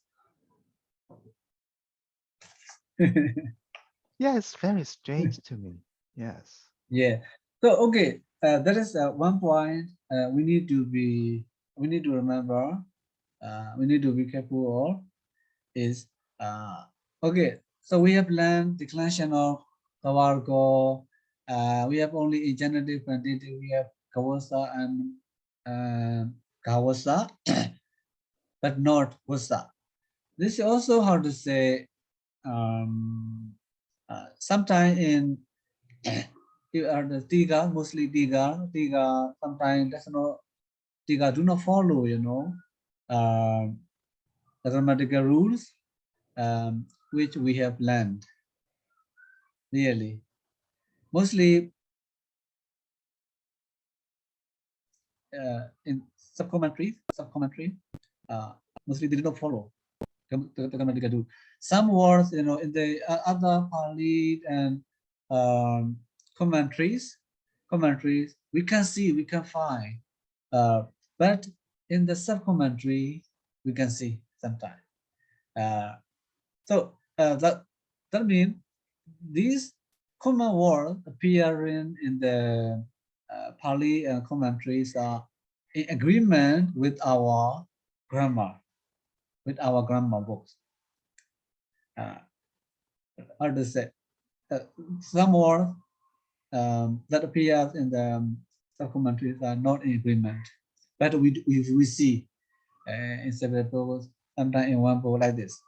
Speaker 3: Yeah, it's very strange to me. Yes.
Speaker 1: Yeah. So okay, that is one point we need to remember. We need to be careful of is okay. So we have learned declension of Kawargo. We have only in genitive quantity. We have Kawasa and Kawasa, but not Wasa. This is also how to say. Sometimes in you are the tiga, mostly tiga. Sometimes that's not tiga do not follow, the grammatical rules which we have learned. Really, mostly in subcommentary, mostly they do not follow the grammatical rule. Some words, in the other Pāḷi and commentaries, we can see, we can find, but in the sub-commentary, we can see sometimes. So that means these common words appearing in the Pāḷi and commentaries are in agreement with our grammar, books. How to say, some words that appears in the sub-commentaries are not in agreement, but we see in several books, sometimes in one book like this,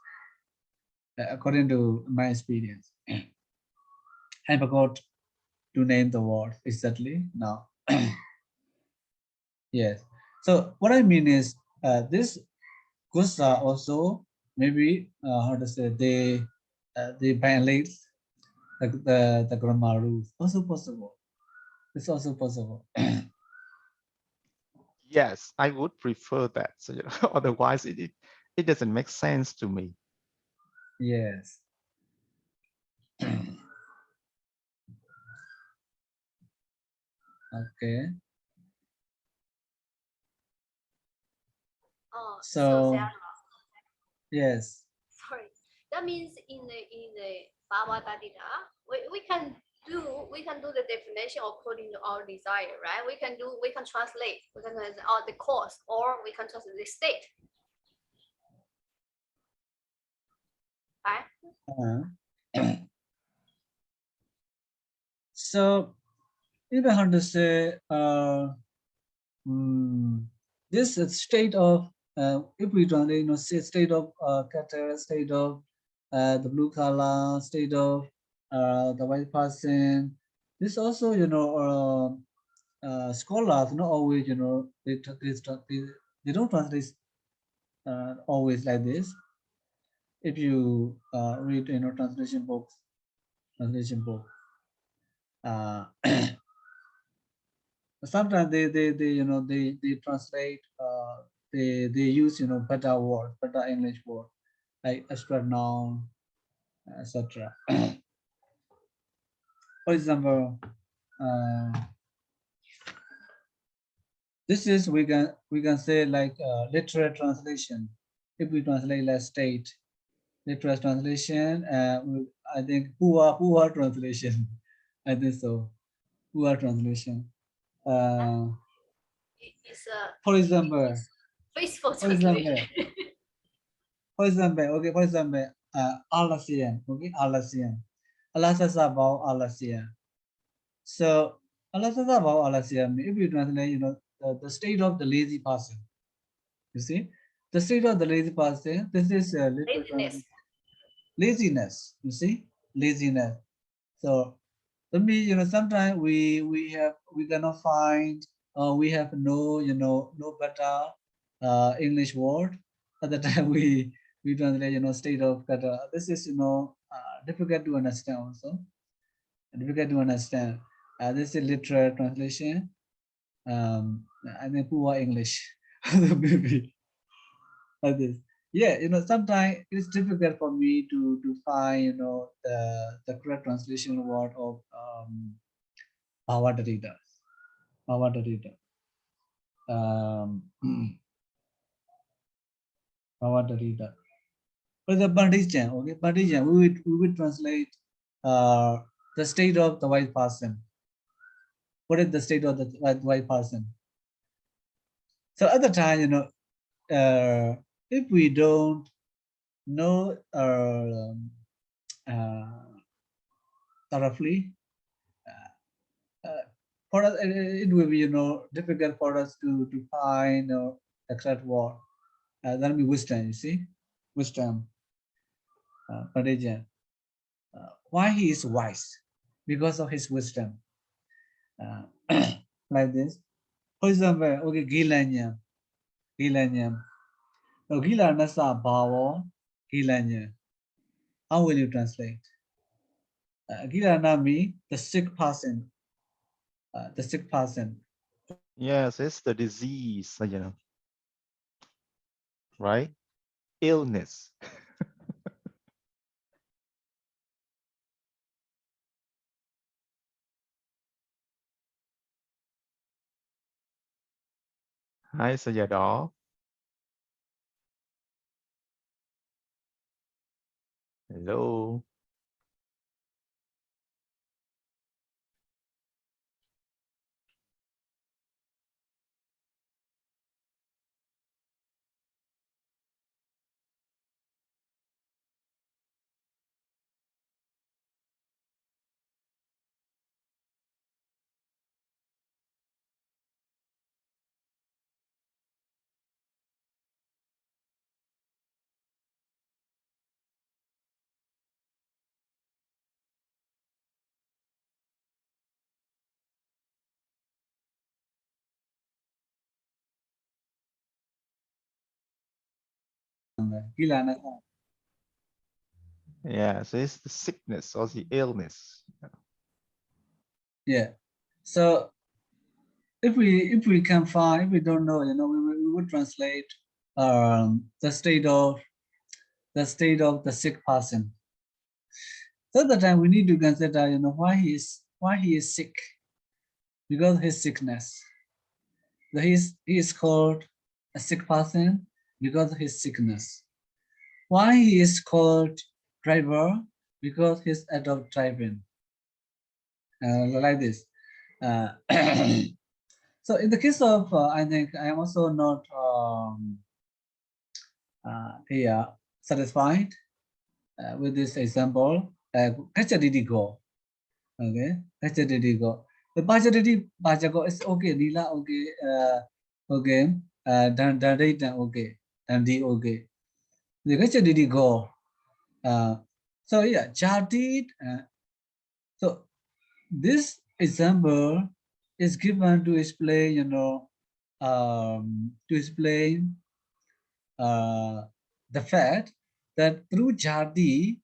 Speaker 1: according to my experience. I forgot to name the word exactly now. Yes. So what I mean is this gusa also maybe how to say they violate the grammar rules. Also possible. It's also possible.
Speaker 3: Yes, I would prefer that. So, otherwise, it doesn't make sense to me.
Speaker 1: Yes. Okay. So yes.
Speaker 2: Sorry, that means in the Bhāvataddhita, we can do the definition according to our desire, right? We can translate, the cause, or we can translate the state, right?
Speaker 1: So even how to say this state of if we translate, say state of cattle, state of the blue color, state of the white person. This also, scholars not always, they don't translate always like this. If you read, translation book, sometimes they translate, they use, better word, better English word, like abstract noun, etc. For example, this is we can say like literal translation. If we translate like state, literal translation, I think poor translation. I think so. Poor translation. For example,
Speaker 2: Faithful translation.
Speaker 1: Okay, for example, Alasian, okay, Alasian. Allah says about Alasian. So Allah says about Alasian, if you translate, the state of the lazy person. You see, the state of the lazy person, this is laziness. You see, laziness. So that means, sometimes we cannot find, we have no better English word. At the time we translate, state of kata. This is difficult to understand also. Difficult to understand. This is literal translation. I think poor English. Maybe like this. Yeah, sometimes it's difficult for me to find, the correct translation word of Bhāvataddhita. Bhāvataddhita. Bhāvataddhita. But the Pandityan, okay, Pandityan, we will translate the state of the white person. What is the state of the white person? So at the time, if we don't know thoroughly, for us, it will be difficult for us to find the correct word. That will be wisdom. You see, wisdom. Pandityan. Why he is wise? Because of his wisdom. Like this. For example, okay, Gilanyam. Gilanyam. Gila nasa bhava Gilanyam. How will you translate? Gilana means the sick person. The sick person.
Speaker 3: Yes, it's the disease, right? Illness. Hi, Sayadaw. Hello.
Speaker 1: Gila nasa.
Speaker 3: Yes, it's the sickness or the illness.
Speaker 1: Yeah. So if we can find, if we don't know, we would translate the state of the sick person. So at the time we need to consider, why he is sick, because his sickness. So he is called a sick person because of his sickness. Why he is called driver? Because he's adult driving. Like this. So in the case of, I think I am also not satisfied with this example. Go. Okay, go. The Bajako is okay. Lila okay. Okay. Dan okay. Dan di okay. The go. So yeah, Jadid. So this example is given to explain, to explain the fact that through Jadi,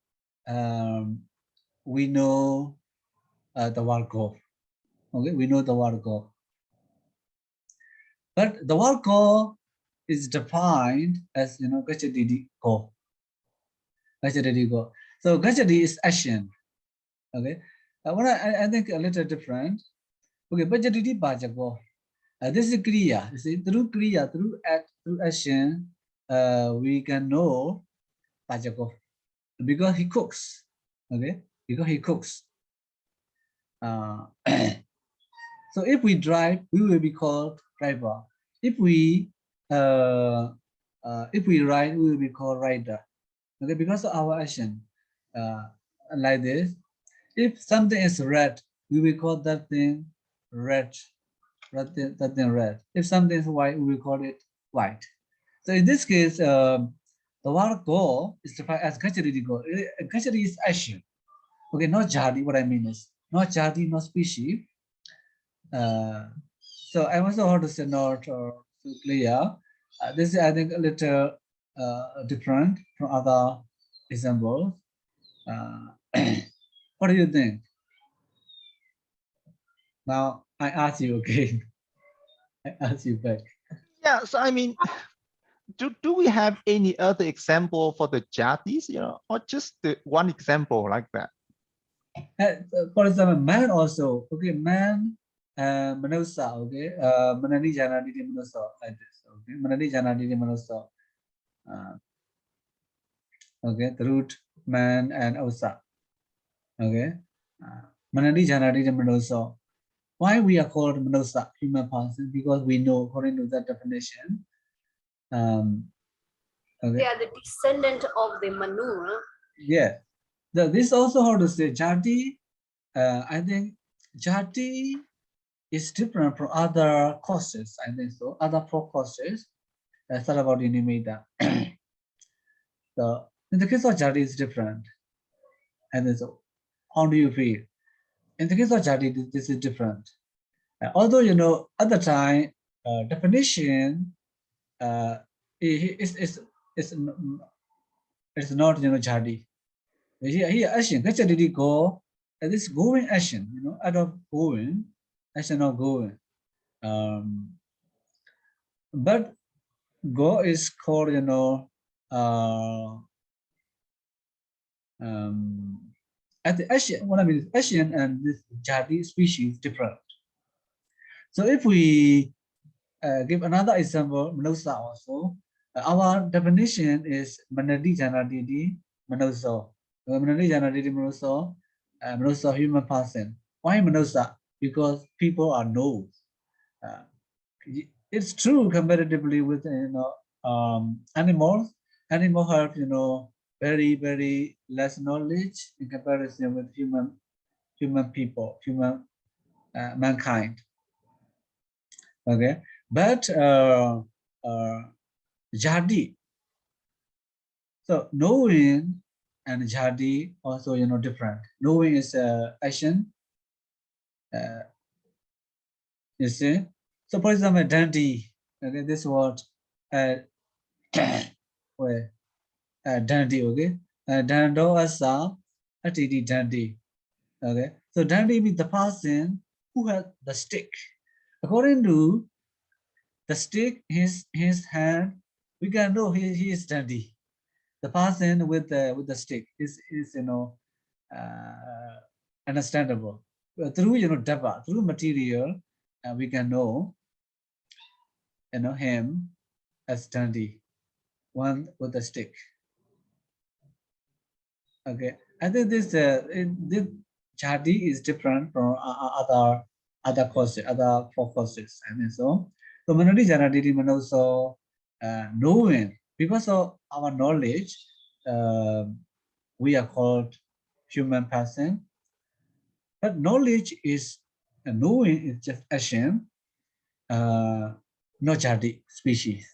Speaker 1: we know the word God. Okay, we know the word God. But the word God is defined as, Gachadidi Go. Gachadidi Go. So Gachadi is action. Okay, what I think a little different. Okay, Gachadidi Bajago. This is Kriya. You see, through Kriya, through act, through action, we can know Bajago. Because he cooks. Okay, because he cooks. So if we drive, we will be called driver. If we ride, we will be called rider. Okay, because of our action, like this. If something is red, we will call that thing red. That thing red. If something is white, we will call it white. So in this case, the word go is defined as gachari go. Gachari is action. Okay, not jadi. What I mean is not jadi, not species. So I also want to say not so clear. This is, I think, a little different from other examples. What do you think? Now I ask you again. I ask you back.
Speaker 3: Yeah, so I mean, do we have any other example for the jatis, or just the one example like that?
Speaker 1: For example, man also, okay, man, manusa, okay, manani janadi manusa, like this, okay, manani janadi manusa, okay, the root man and osa, okay, manani janadi manusa. Why we are called manusa, human person? Because we know, according to that definition, okay,
Speaker 2: They are the descendant of the Manu. Huh?
Speaker 1: yeah. This also how to say jati. I think jati is different from other courses. I think so. Other four courses. Thought about Unimeda. So in the case of jati, is different. And then so, how do you feel? In the case of jati, this is different. Although at the time definition is it's not jati. Here action. That's a go. This going action. Out of going action of going. But go is called at the Asian. What I mean is Asian and this jati species different. So if we give another example, manusa also, our definition is manadi janadidi manusa. Manadi janadidi manusa, manusa human person. Why manusa? Because people are known. It's true comparatively with animals. Animals have very very less knowledge in comparison with human people, mankind. Okay, but jadi. So knowing and jadi also different. Knowing is action. You see. So for example, dandy. Okay, this word. Where dandy. Okay, dando asa atiti dandy. Okay, so dandy means the person who has the stick. According to the stick, his hand, we can know he is dandy. The person with the stick is understandable. Through daba, through material, we can know him as dandy, one with a stick. Okay, I think this jati is different from other courses, other four courses. I think so. So manadi janaditi also knowing, because of our knowledge, we are called human person. But knowledge is knowing is just action, no jati species,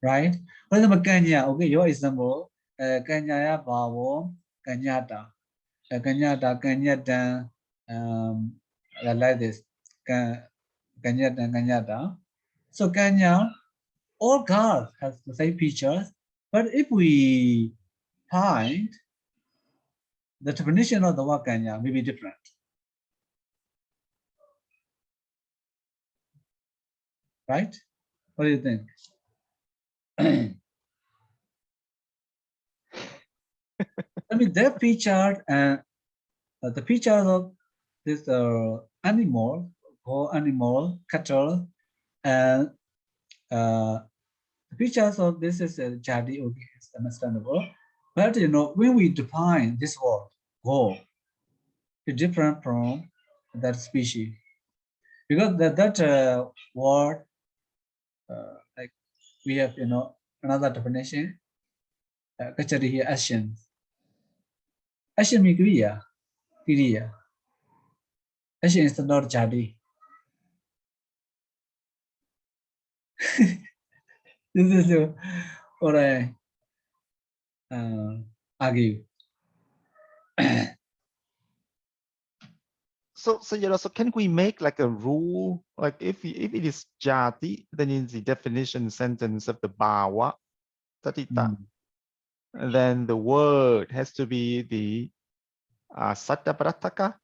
Speaker 1: right? For example, kanya. Okay, your example, kanya ya bawo kanyata. Kanyata, Kanyata, like this, Kanyata, Kanyata. So Kanya, all cars have the same features, but if we find the definition of the word Kanya may be different. Right? What do you think? I mean, their feature and the features of this animal, or animal, cattle, and the features of this is jadi. Okay, it's understandable. But when we define this word, go, it's different from that species, because that word, like we have another definition. Kachari here, action. Action means kriya. Kriya. Action is not jadi. This is what I argue.
Speaker 3: So so can we make like a rule, like if it is jati, then in the definition sentence of the Bhāvataddhita, then the word has to be the Sattaprataka,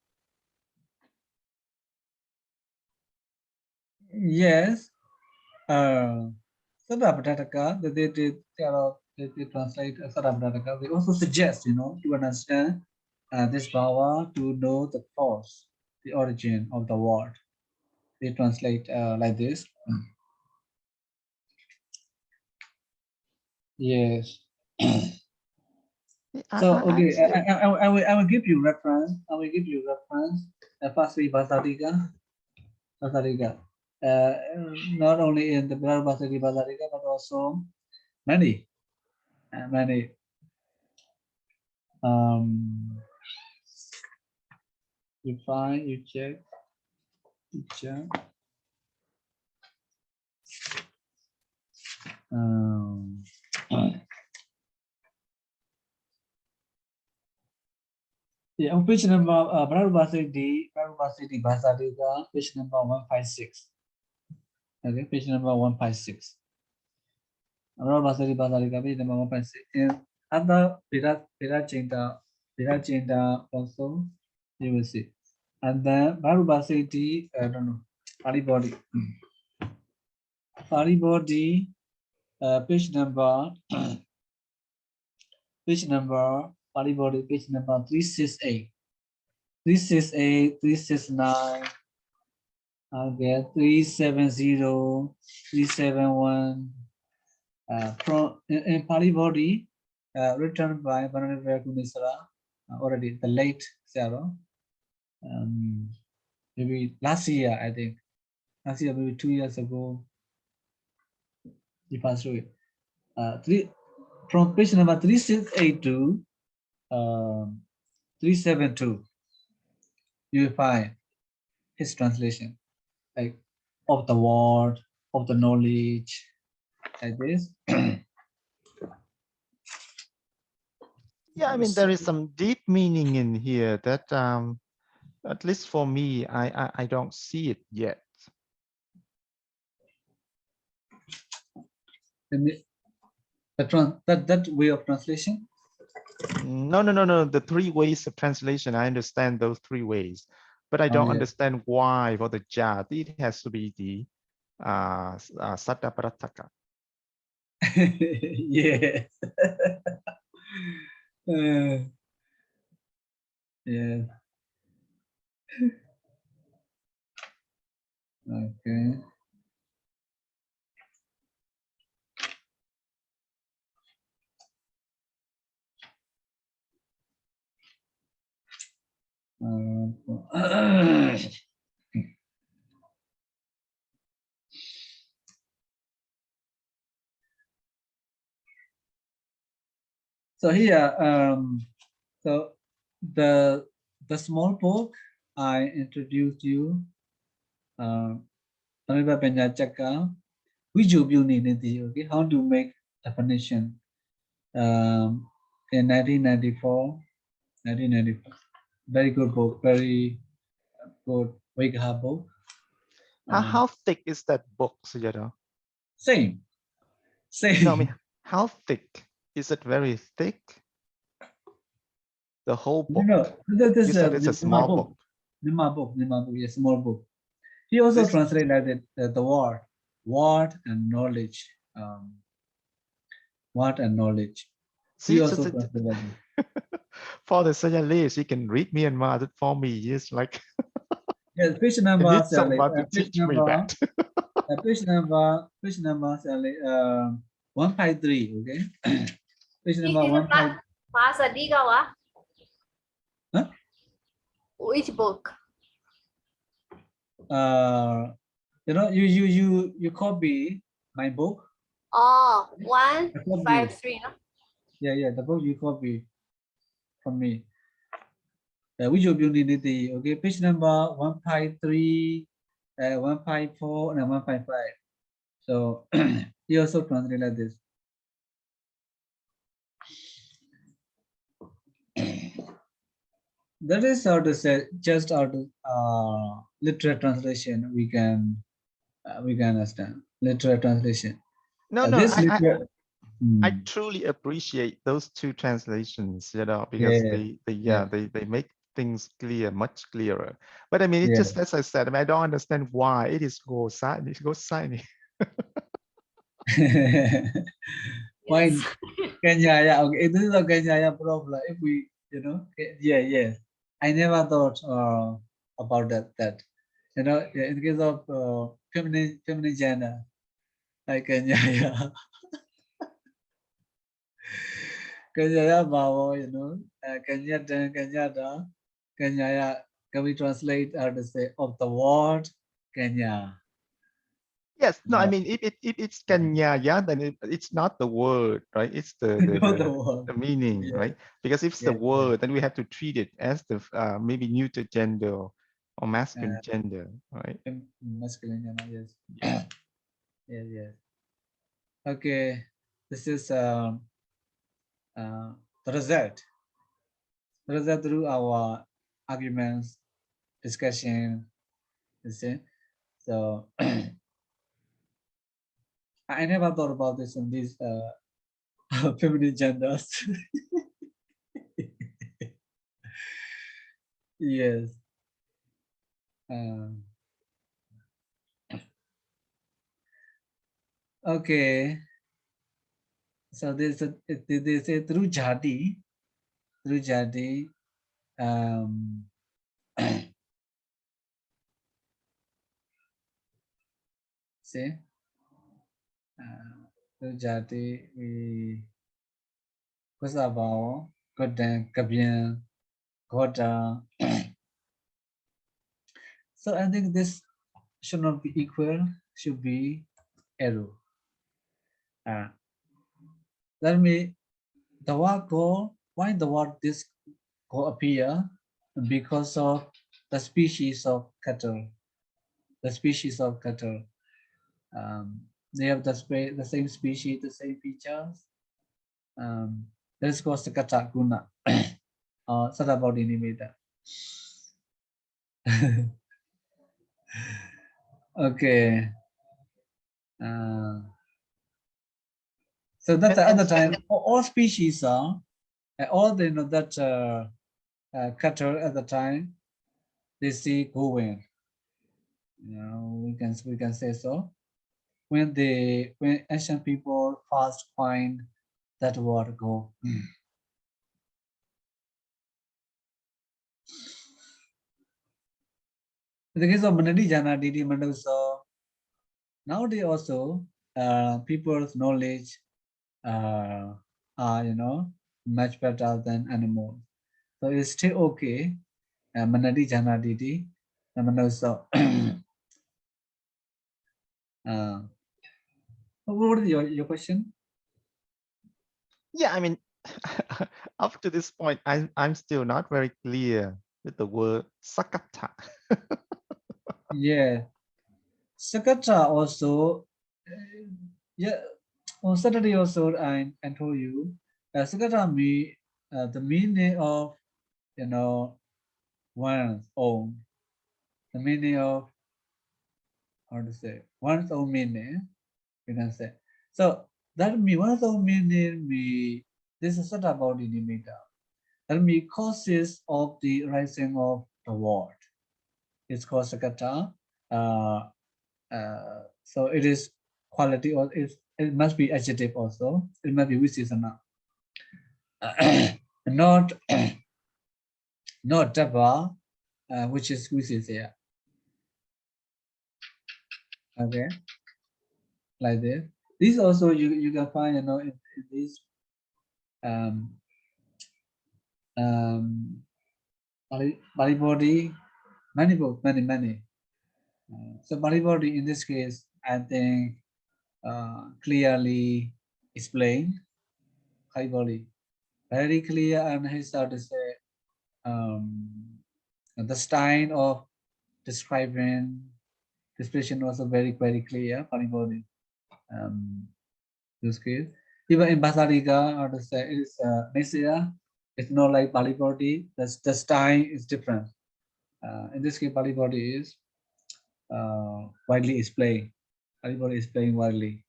Speaker 1: Yes. Sayadaw, they translate Sayadaw. They also suggest, to understand this power, to know the cause, the origin of the word. They translate like this. Yes. So okay,
Speaker 3: Actually,
Speaker 1: I will give you reference. I will give you reference. Firstly, Bhāvataddhita. Not only in the Bhāvataddhita, but also many, many. You find, you check, you check. Yeah, on page number Bhāvataddhita, page number 156. Okay, page number 156. Bhāvataddhita, page number 156. And other Virajinda also, you will see. And then Bhāvataddhita, I don't know, Pāḷi body. Pāḷi body, page number, Pāḷi body, page number 368. 368, 369, okay, 370, 371. From in Pāḷi body, written by Bharatadhita already the late Sayadaw, maybe last year, I think. Last year, maybe 2 years ago, he passed away. From page number 368 to 372, you will find his translation, like of the word, of the knowledge, like this.
Speaker 3: yeah, I mean, there is some deep meaning in here that, at least for me, I don't see it yet.
Speaker 1: That way of translation?
Speaker 3: No. The 3 ways of translation, I understand those 3 ways, but I don't understand why for the jat it has to be the Saddaprataka.
Speaker 1: Yes. Yeah. Okay. So here, so the small book I introduced you, which you okay, how to make definition in 1994, very good book, very good Wake book.
Speaker 3: How thick is that book, Sayadaw?
Speaker 1: Same.
Speaker 3: No, I mean, how thick? Is it very thick? The whole book?
Speaker 1: This
Speaker 3: you said it's a small book.
Speaker 1: Nima book, yes, small book. He also translated the word and knowledge. Word and knowledge. He also translated
Speaker 3: for the Sayadaw, you can read Myanmar it for me. It's like
Speaker 1: yes, page number.
Speaker 3: I need someone to teach me that.
Speaker 1: Page number 153. Okay. Page number 153. Huh?
Speaker 2: Which book?
Speaker 1: You copy my book.
Speaker 2: Oh, 153, no?
Speaker 1: Yeah, the book you copy from me. Which of you needed okay, page number 153, 154, and 155. So you also translate like this. That is how to say, just out of literal translation we can understand. Literal translation.
Speaker 3: No, I truly appreciate those 2 translations, because they make things clear, much clearer. But I mean, it's
Speaker 1: Yeah.
Speaker 3: just as I said, I mean, I don't understand why it is go sign, it goes signing.
Speaker 1: Why
Speaker 2: Yes.
Speaker 1: Kenya? Yeah, okay. This is a Kenya problem. If we, yeah. I never thought about that. In case of feminine gender, like Kenya, yeah. Kenya, yeah, Babo, Kenya, Kenya, Kenya, yeah. Can we translate or to say of the word Kenya?
Speaker 3: Yes, no, I
Speaker 1: No,
Speaker 3: mean, if it's Kenya, yeah, then it's not the word, right? It's the
Speaker 1: not the word.
Speaker 3: the meaning,
Speaker 1: Yeah,
Speaker 3: right? Because if it's the
Speaker 1: yeah, yeah.
Speaker 3: word, then we have to treat it as the maybe neuter gender or masculine gender, right?
Speaker 1: Masculine, yes.
Speaker 3: Yeah.
Speaker 1: Yes, yes. Okay, this is the result. The result through our arguments, discussion, you see. So I never thought about this in these feminine genders. Yes. Okay. So they say through jadi, um, see, through jadi we kusabao, godan, kabyan, goda. So I think this should not be equal, should be arrow. Let me the word go. Why the word this go appear? Because of the species of cattle. The species of cattle. They have the same species, the same features. That is called Sakata Guna or Sadabody Nimita. Okay. So that's the other time. All species are all the that cattle at the time they see going. We can say so. When ancient people first find that word go. In the case of Manadi Jana Didi Mandusa, nowadays also people's knowledge are much better than animals. So it's still okay. Manadi Jana Didi Mandusa. What is your question?
Speaker 3: Yeah, I mean, up to this point, I'm still not very clear with the word sakata.
Speaker 1: Yeah. Sakata also, yeah, on Saturday also I told you, Sakata the meaning of, one's own, the meaning of, how to say, one's own meaning, you can say. So that means one's own meaning, this is not about the nimitta. That means causes of the rising of the world. It's called Sakata. So it is quality or it must be adjective also. It must be visesana. Not not daba, which is visesaya. Okay, like this. This also you can find in this um body body many books many. So body body in this case I think clearly explained. High body very clear and he started to say the style of description was very clear. Body this case. Even in Basariga, or to say is Messiah, it's not like Pali body. The style is different. In this case, Pali body is widely explained. Pali body is playing widely.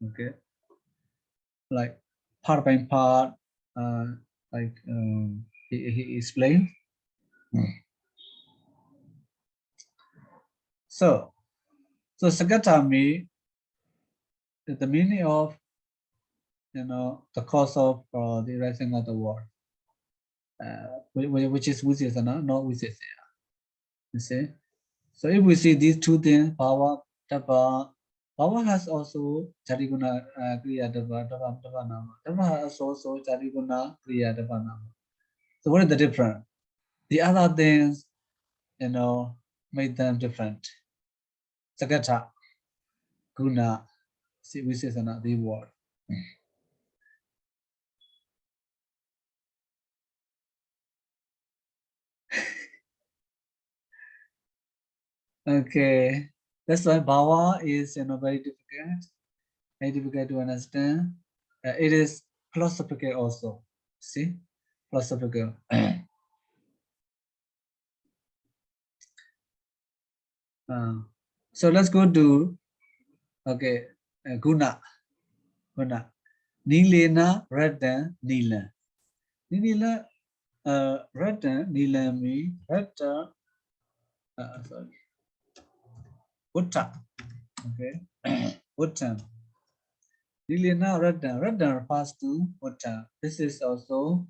Speaker 1: Okay, like part by part, like he explained. So Sagatami, the meaning of the cause of the rising of the world, which is Vijayasana, not Vijayasya. You see. So if we see these two things, Bhava, Tapa, Bhava has also Chariguna Kriya Tapa, Tapa Nama. Tapa has also Chariguna Kriya Tapa Nama. So what is the difference? The other things, made them different. Sagata, Guna, which is another word. Okay, that's why Bhava is very difficult to understand. It is philosophical also. See, philosophical. So let's go to Guna. Nilena Ratan Nila. Nila Ratan Nila means Rata. Sorry. Utta. Okay. Utta. Nilena Ratan. Ratan refers to Utta. This is also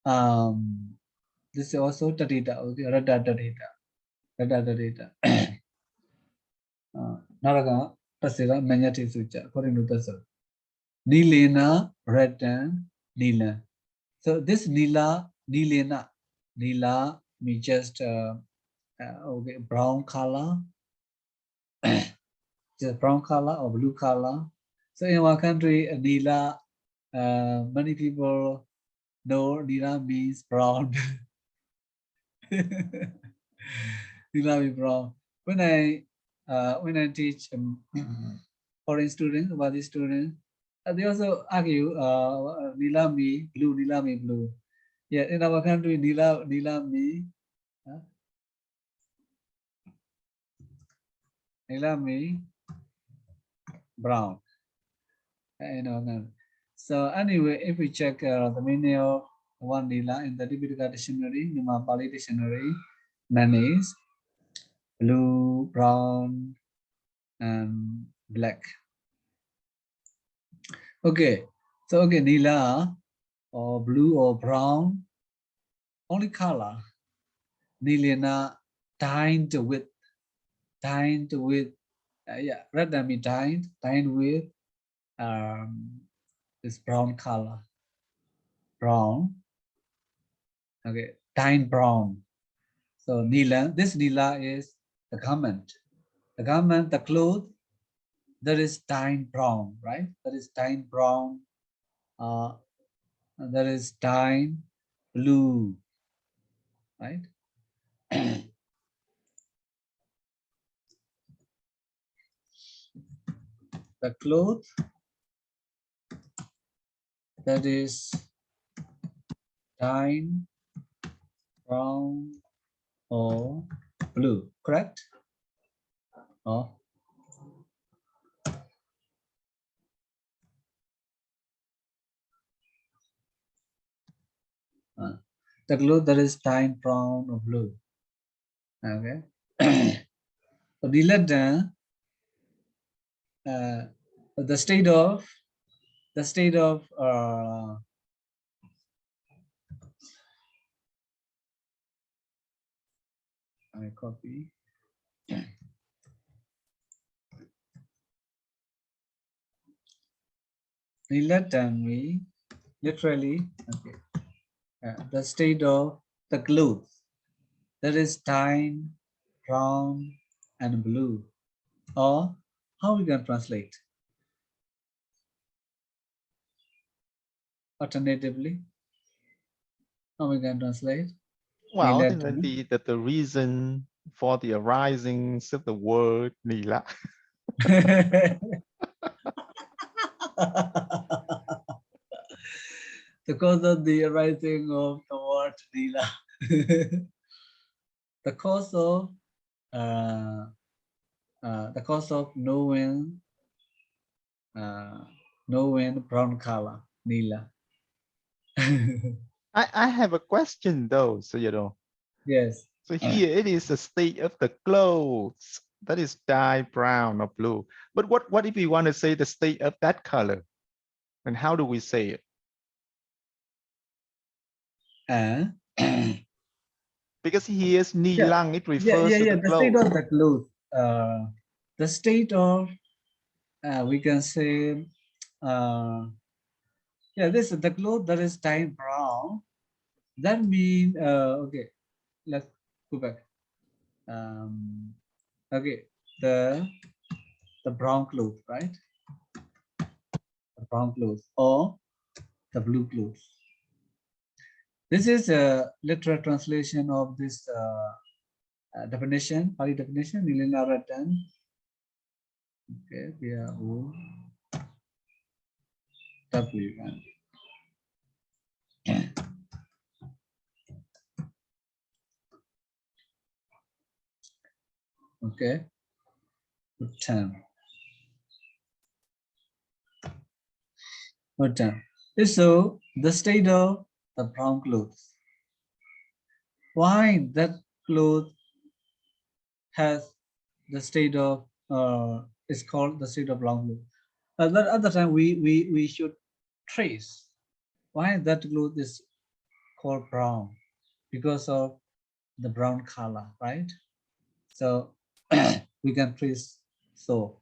Speaker 1: Taddhita. Okay. Rata Taddhita. Rata Taddhita. Naraga Tasira Manyati Sucha. According to Tasira. Nilena Ratan Nila. So this Nila Nila means just brown color, just brown color or blue color. So in our country, Nila, many people know Nila means brown. Nila means brown. When I teach foreign students, Bali students, they also argue Nila means blue, Nila means blue. Yeah, in our country, Nila means Nila means brown. So anyway, if we check the meaning of one Nila in the Tipitaka dictionary, Nima Pāḷi dictionary, none is blue, brown, and black. Okay, so Nila or blue or brown, only color. Nilena tined with, red than me tined with this brown color. Brown. Okay, tined brown. So Nila, this Nila is the garment. The garment, the cloth, that is tined brown, right? That is tined brown. That is tined blue, right? The cloth that is tined brown or blue, correct? Or the cloth that is tined brown or blue. Okay. So Nilada, the state of I copy. Nilatami, literally, okay. The state of the cloth that is tined brown and blue. Or how we can translate? Alternatively, how we can translate?
Speaker 3: Well,
Speaker 1: Nilatami.
Speaker 3: the reason for the arising of the word Nila.
Speaker 1: The cause of the arising of the word Nila. The cause of knowing brown color, Nila.
Speaker 3: I have a question though, so
Speaker 1: Yes.
Speaker 3: So here it is the state of the clothes that is dyed brown or blue. But what if we want to say the state of that color? And how do we say it? Because here's
Speaker 1: Yeah,
Speaker 3: nilang, it refers to the
Speaker 1: the state
Speaker 3: clothes.
Speaker 1: of the clothes. The state of, we can say, yeah, this is the cloth that is dyed brown. That means, okay, let's go back. Okay, the brown clothes, right? The brown clothes or the blue clothes. This is a literal translation of this definition, Pāḷi definition, Nilina Ratan. Okay, B-R-O W. Okay, Ratan. Ratan. So the state of the brown clothes. Why that cloth has the state of it's called the state of brown cloth. That other time we should trace why that cloth is called brown, because of the brown color, right? So we can trace. So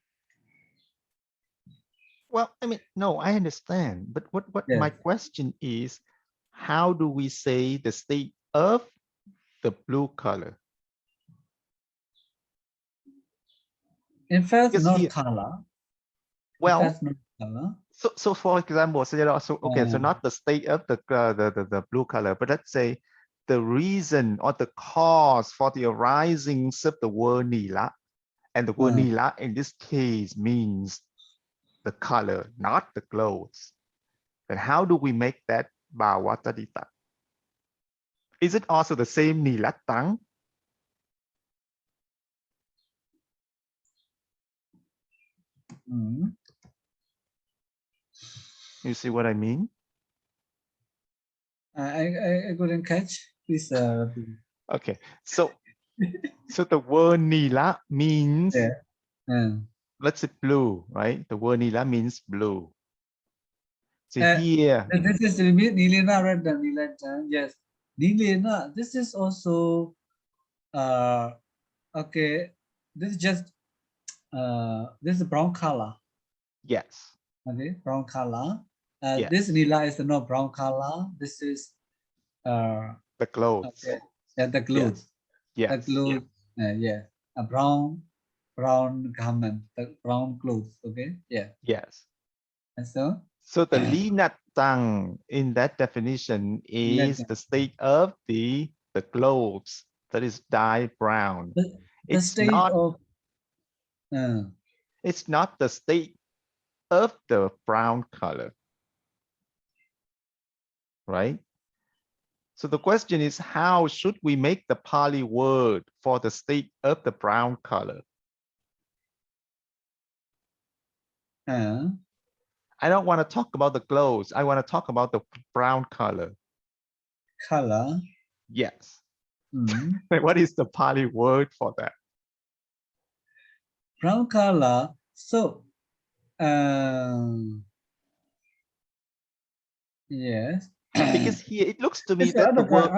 Speaker 3: Well, I mean, no, I understand. But what
Speaker 1: yes.
Speaker 3: my question is, how do we say the state of the blue color?
Speaker 1: In fact,
Speaker 3: Because
Speaker 1: not
Speaker 3: here,
Speaker 1: color.
Speaker 3: well,
Speaker 1: In fact, not color.
Speaker 3: so for example, so okay, so not the state of the blue color, but let's say the reason or the cause for the arisings of the word nila, and the word nila in this case means the color, not the clothes. Then how do we make that Bhāvataddhita? Is it also the same nilatang? You see what I mean?
Speaker 1: I couldn't catch. Please.
Speaker 3: Okay, so the word nila means, let's say blue, right? The word nila means blue. So here,
Speaker 1: this is Nilina Redda, Nilina. Yes, Nilina. This is also okay. This is just this is brown color.
Speaker 3: yes.
Speaker 1: Okay, brown color.
Speaker 3: Yes.
Speaker 1: This Nila is not brown color. This is
Speaker 3: the clothes.
Speaker 1: Okay. Yeah, the clothes.
Speaker 3: Yes.
Speaker 1: The clothes. Yeah, a brown garment, the brown clothes. Okay. Yeah.
Speaker 3: Yes.
Speaker 1: And so.
Speaker 3: So the linatang in that definition is the state of the clothes that is dyed brown.
Speaker 1: The state of.
Speaker 3: It's not the state of the brown color, right? So the question is, how should we make the Pāļi word for the state of the brown color? I don't want to talk about the clothes. I want to talk about the brown color.
Speaker 1: Color?
Speaker 3: Yes. What is the Pāļi word for that?
Speaker 1: Brown color. So, yes.
Speaker 3: Because here it looks to me that the word.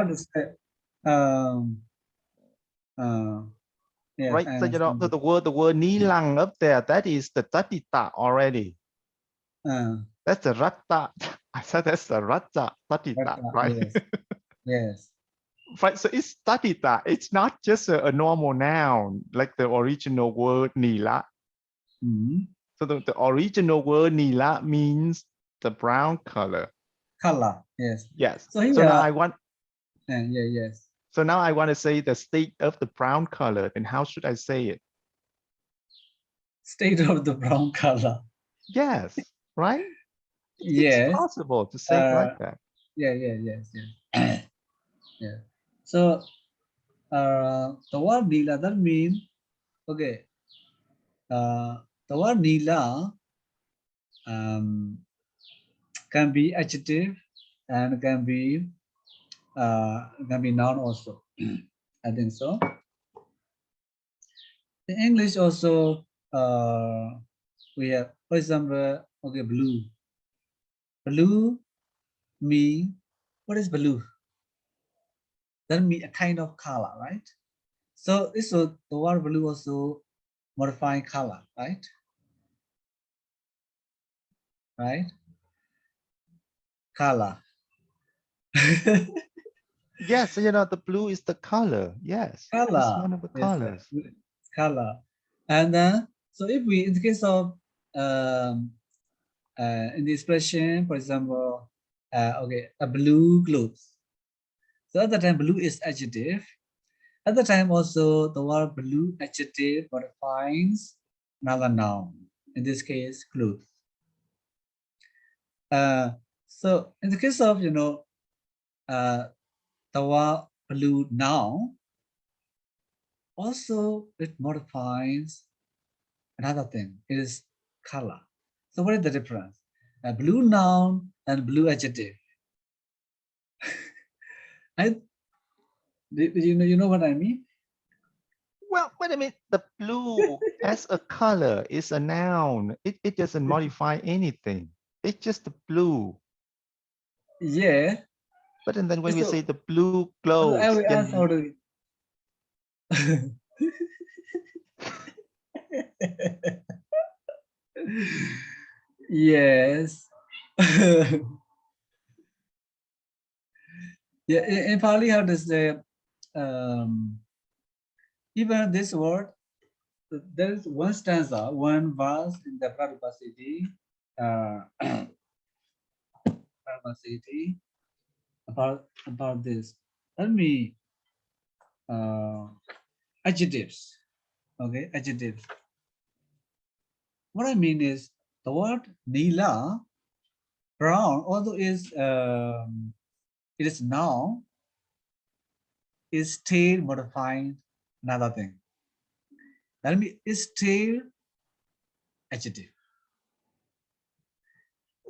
Speaker 1: Yes,
Speaker 3: right, so the word nilang up there, that is the taddhita already. That's the ratta. I said that's the ratta taddhita, right?
Speaker 1: Yes. Yes.
Speaker 3: Right, so it's taddhita. It's not just a normal noun like the original word nila. So the original word nila means the brown color.
Speaker 1: Color, yes.
Speaker 3: Yes.
Speaker 1: So, here,
Speaker 3: so now I want.
Speaker 1: yes.
Speaker 3: So now I want to say the state of the brown color. Then how should I say it?
Speaker 1: State of the brown color.
Speaker 3: Yes, right?
Speaker 1: Yes.
Speaker 3: It's possible to say it like that.
Speaker 1: Yes. Yeah. So the word nila, that means, okay, the word nila can be adjective and can be noun also. I think so. In English also, we have, for example, okay, blue. Blue mean, what is blue? That means a kind of color, right? So this the word blue also modifying color, right? Right? Color.
Speaker 3: Yes, the blue is the color. Yes, it's
Speaker 1: Color.
Speaker 3: one of the
Speaker 1: Yes,
Speaker 3: colors.
Speaker 1: color. And so if we, in the case of in the expression, for example, okay, a blue clothes. So at the time, blue is adjective. At the time, also the word blue adjective modifies another noun. In this case, clothes. So in the case of the word blue noun, also it modifies another thing. It is color. So what is the difference? A blue noun and blue adjective. You know what I mean?
Speaker 3: Well, wait a minute. The blue as a color is a noun. It doesn't modify anything. It's just the blue.
Speaker 1: Yeah.
Speaker 3: But then when we say
Speaker 1: So
Speaker 3: the blue
Speaker 1: I
Speaker 3: clothes
Speaker 1: will
Speaker 3: can
Speaker 1: ask how
Speaker 3: be
Speaker 1: to. Yes. Yeah, in Pali, how does the even this word, there is one stanza, one verse in the Padarūpasiddhi, Padarūpasiddhi about this. Let me adjectives. Okay, adjectives. What I mean is the word nila, brown, although it is noun, is still modifying another thing. That means it's still adjective.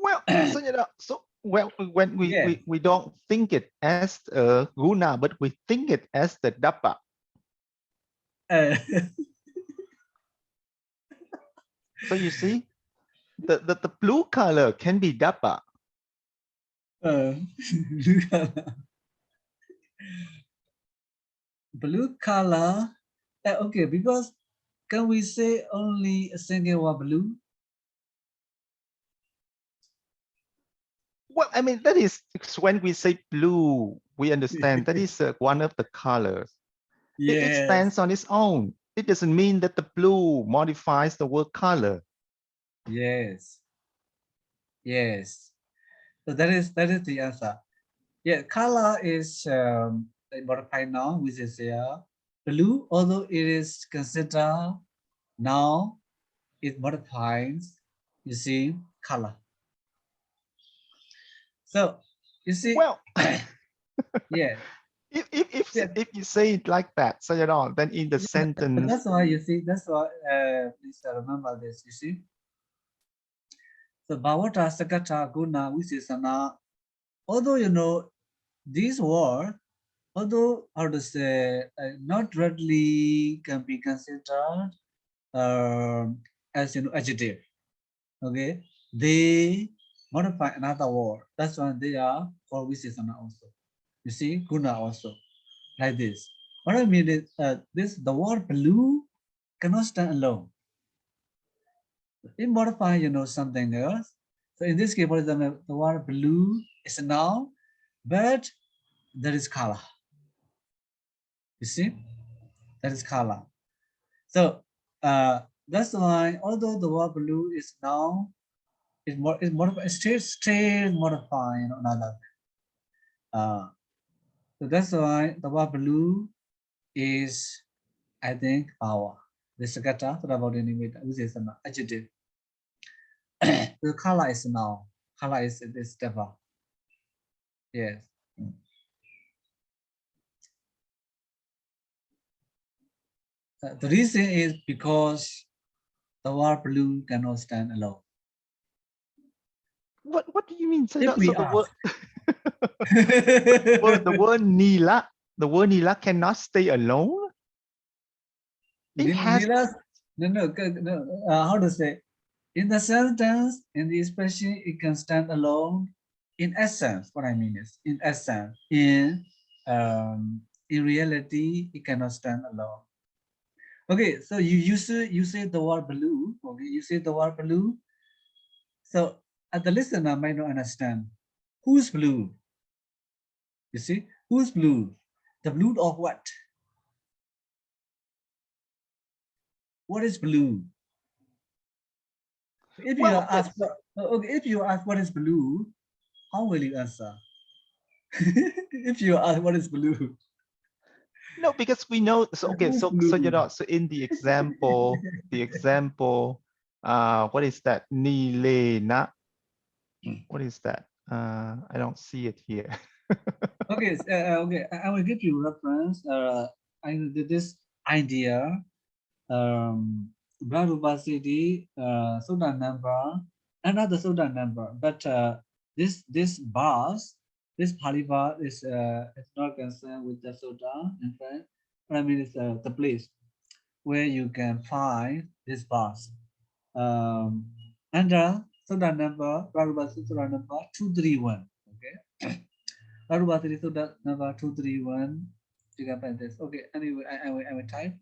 Speaker 3: well. So well, when
Speaker 1: Yeah.
Speaker 3: we don't think it as a guna, but we think it as the dappa.
Speaker 1: Uh,
Speaker 3: So you see, the blue color can be dappa.
Speaker 1: blue color. Okay, because can we say only a single word blue?
Speaker 3: Well, I mean, that is when we say blue, we understand that is one of the colors. It
Speaker 1: Yes.
Speaker 3: stands on its own. It doesn't mean that the blue modifies the word color.
Speaker 1: Yes. Yes. So that is the answer. Yeah, color is a modified noun, which is blue. Although it is considered noun, it modifies. You see, color. So you see,
Speaker 3: Well,
Speaker 1: yeah, yeah.
Speaker 3: if you say it like that, Sayadaw, then in the
Speaker 1: Yeah, but
Speaker 3: sentence,
Speaker 1: that's why you see. That's why please remember this. You see, so Bhavata, Sakata, Guna, Visesana. Although these words, although how to say, not readily can be considered as adjective. Okay, they modify another word. That's why they are called Visesana also. You see, Guna also like this. What I mean is the word blue cannot stand alone. It modify something else. So in this case, for example, the word blue is a noun, but there is color. You see, that is color. So that's why, although the word blue is noun, it modify, still modify another. So that's why the word blue is, I think, power. The Sakata, about which is an adjective. The color is noun. Color is this devil. Yes. The reason is because the word blue cannot stand alone.
Speaker 3: What do you mean?
Speaker 1: If we
Speaker 3: So the
Speaker 1: ask.
Speaker 3: the word nila cannot stay alone. It has
Speaker 1: Nila's, no, how to say? In the sentence, in the expression, it can stand alone. In essence, what I mean is, in essence, in reality, it cannot stand alone. Okay, so you say the word blue. Okay, you say the word blue. So the listener might not understand who's blue. You see, who's blue? The blue of what? What is blue? If you ask, okay, if you ask what is blue, how will you answer? If you ask what is blue,
Speaker 3: no, because we know. So okay, so in the example, what is that? Nilena. What is that? I don't see it here.
Speaker 1: okay, okay, I will give you reference. I did this idea. Bhāvataddhita, Sutta number, another Sutta number, but this verse, this Pāli verse is not concerned with the Sutta. In fact, what I mean is the place where you can find this verse. Under Sutta number, Bhāvataddhita Sutta number 231. Okay, Bhāvataddhita Sutta number 231. You can find this. Okay, anyway, I will type.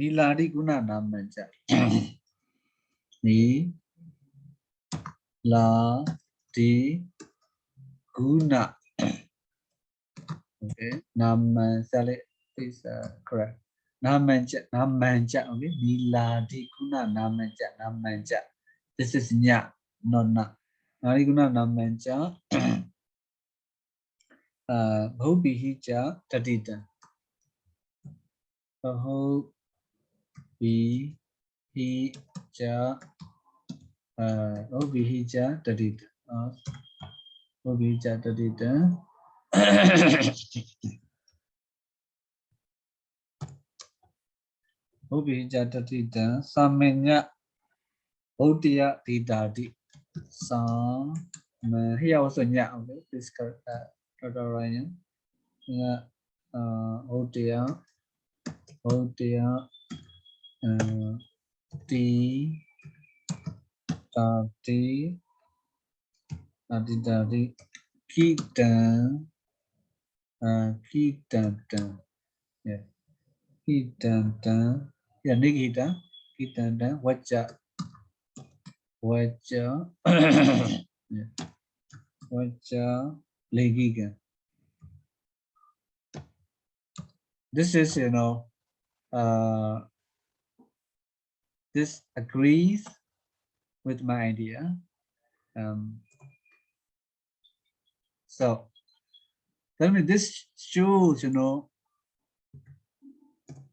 Speaker 1: Niladi guna namaja. Ni la di guna. Okay, namanja is correct. Namanja. Okay, niladi guna namanja. This is nya, not na. Niladi guna namanja. Bhobihija Taddhita. Bhobihija Taddhita. Bhobihija Taddhita. Bhobihija Taddhita. Samenya Bhodiya Didadi. Here also nya. Okay, please correct that. Right. Bhodiya Dadi Kitan yeah Kitan yeah Nikita Kitan Waja yeah Waja Legiga. This is this agrees with my idea. So tell me, this shows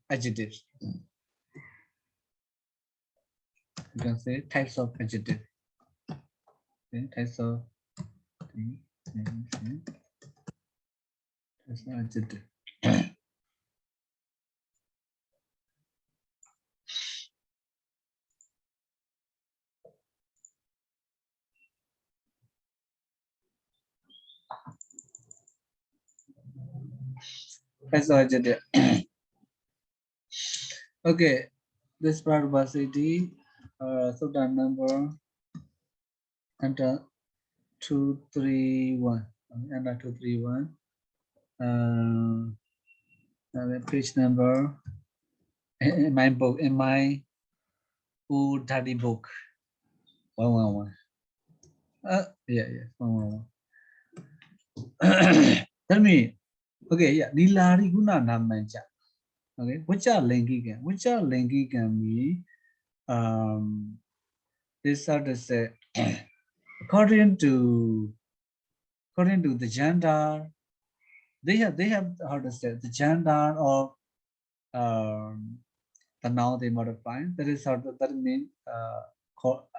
Speaker 1: adjectives. You can say types of adjective. Okay, types of adjective. Types of adjective. Okay, this Pāḍi Sutta number enter 231. Enter 231. Page number in my book, in my old daddy book. 111. Yeah, 111. Tell me, okay, yeah, Nilari Guna Namanja. Okay, which are Lengigan? Which are Lengigan mean? This are to say, according to the gender, they have how to say the gender of the noun they modify. That is how that mean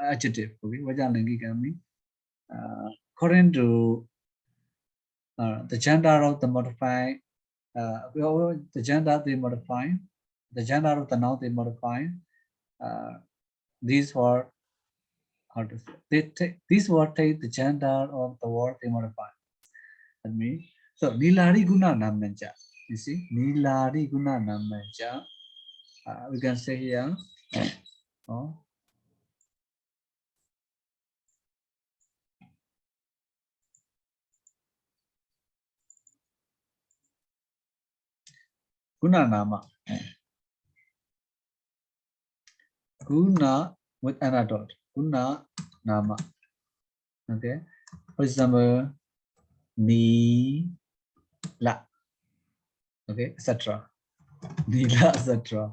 Speaker 1: adjective. Okay, which are Lengigan mean? According to the gender of the modified, the gender they modify, the gender of the noun they modify, these word, how to say, these word take the gender of the word they modify. That means, so nilari guna namanja. You see, nilari guna namanja. We can say here. Oh, guna nama. Guna with another. Guna nama. Okay. For example, ni la. Okay, etc. Ni la, etc.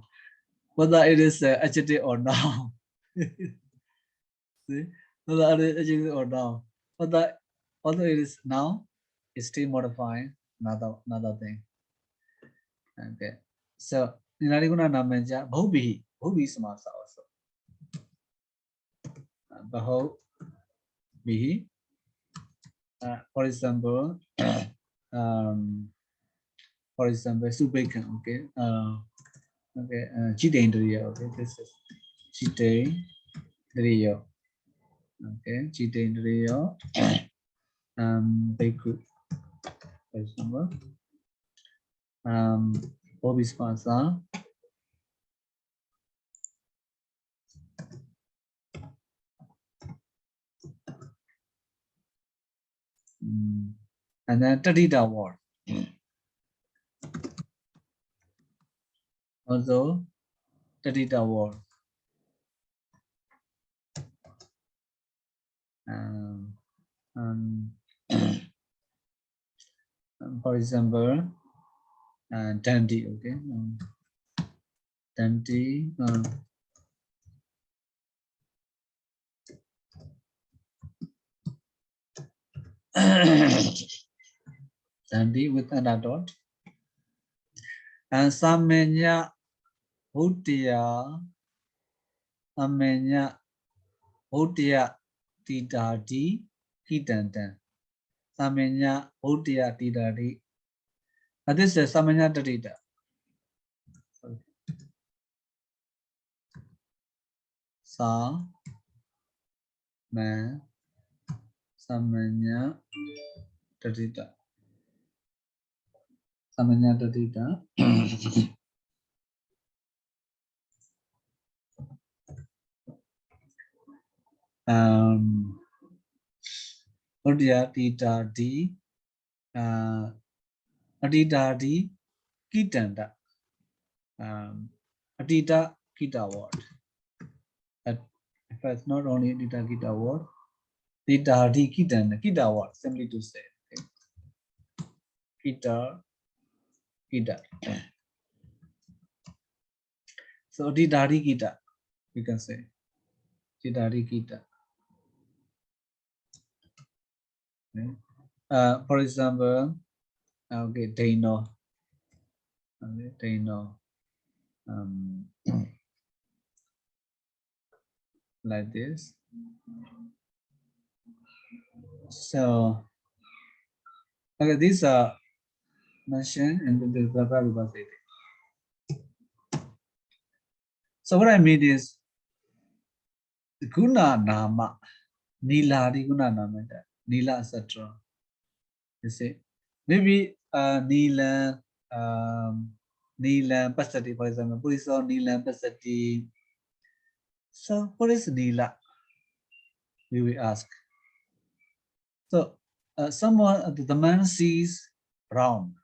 Speaker 1: Whether it is adjective or noun. See, whether it is adjective or noun. Whether although it is noun, it's still modifying another thing. Okay. So nilari guna namanja bhubhi. Bhubhi samasa also. Bhubhi. For example, subaikan. Okay. Okay. Chitendriya. Okay. This is chitendriya. Okay. Chitendriya. Bhikkhu. For example. Bhubhi. And then Taddhita word. Also, Taddhita word. For example, Dandi, okay. Dandi. Dandi with an adult. And Samenya Bhutia. Samenya Bhutia Tidadi Kitantan. Samenya Bhutia Tidadi. And this is Samenya Taddhita. Sa Ma Samanya Taddhita. Samanya Taddhita. Bhutia Tidadi. Adidadi Kitanda. Adida Kita word. In fact, not only Adida Kita word, Didadi Kitanda, Kita word, simply to say. Okay. Kita. So Didadi Kita, we can say. Didadi Kita. Okay. For example, okay, Dano. Okay, Dano. Like this. So, okay, these are mentioned in the Bhāvataddhita. So what I mean is Guna Nama, Nilari Guna Nama, Nila, etc. You see, maybe Nila, Nila Pasati, for example, Puriso Nila Pasati. So what is Nila? We will ask. So someone, the man sees brown.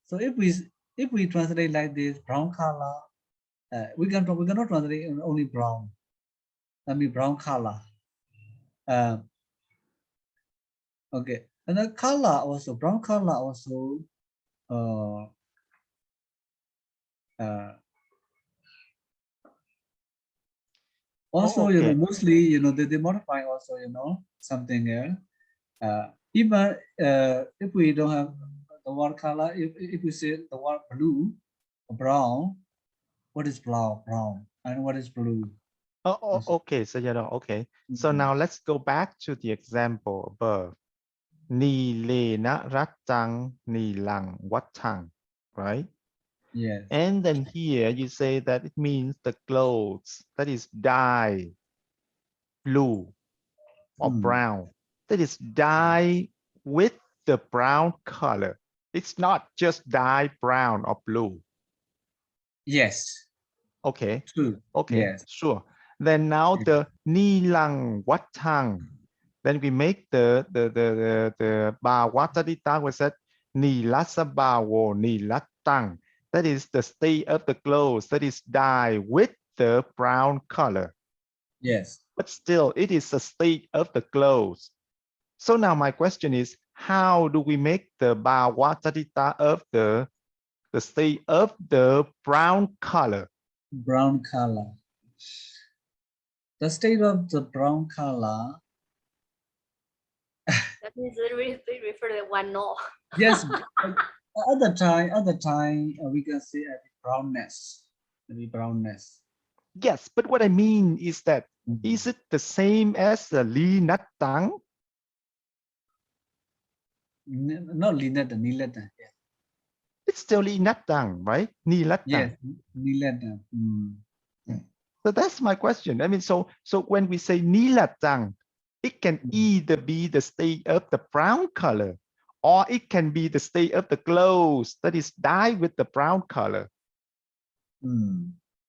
Speaker 1: So if we translate like this, brown color, we cannot translate only brown. I mean brown color. Okay, and the color also, brown color also. Also,
Speaker 3: okay.
Speaker 1: you know, mostly, you know, they modify also, you know, something else. Even if we don't have the word color, if we say the word blue or brown, what is brown and what is blue?
Speaker 3: Okay, Sayadaw, okay. So now let's go back to the example above. Ni le na rat chang, ni lang wat chang, right?
Speaker 1: Yes.
Speaker 3: And then here you say that it means the clothes that is dye blue or brown. That is dye with the brown color. It's not just dye brown or blue.
Speaker 1: Yes.
Speaker 3: Okay.
Speaker 1: True.
Speaker 3: Okay.
Speaker 1: Yes.
Speaker 3: Sure. Then now the nilang watang. Then we make the Bhāvataddhita was that nilasa bhavo nilatang. That is the state of the clothes that is dyed with the brown color.
Speaker 1: Yes.
Speaker 3: But still, it is a state of the clothes. So now my question is, how do we make the Bhāvataddhita of the state of the brown color?
Speaker 1: Brown color. The state of the brown color.
Speaker 2: That means they refer to one no.
Speaker 1: Yes. Other time we can say brownness. Maybe brownness.
Speaker 3: Yes, but what I mean is that, is it the same as the li natang?
Speaker 1: Not linata, nilata. Yeah.
Speaker 3: It's still li natang, right? Ni latang.
Speaker 1: Yes, nilata.
Speaker 3: So that's my question. I mean, so when we say ni latang, it can either be the state of the brown color, or it can be the state of the clothes that is dyed with the brown color.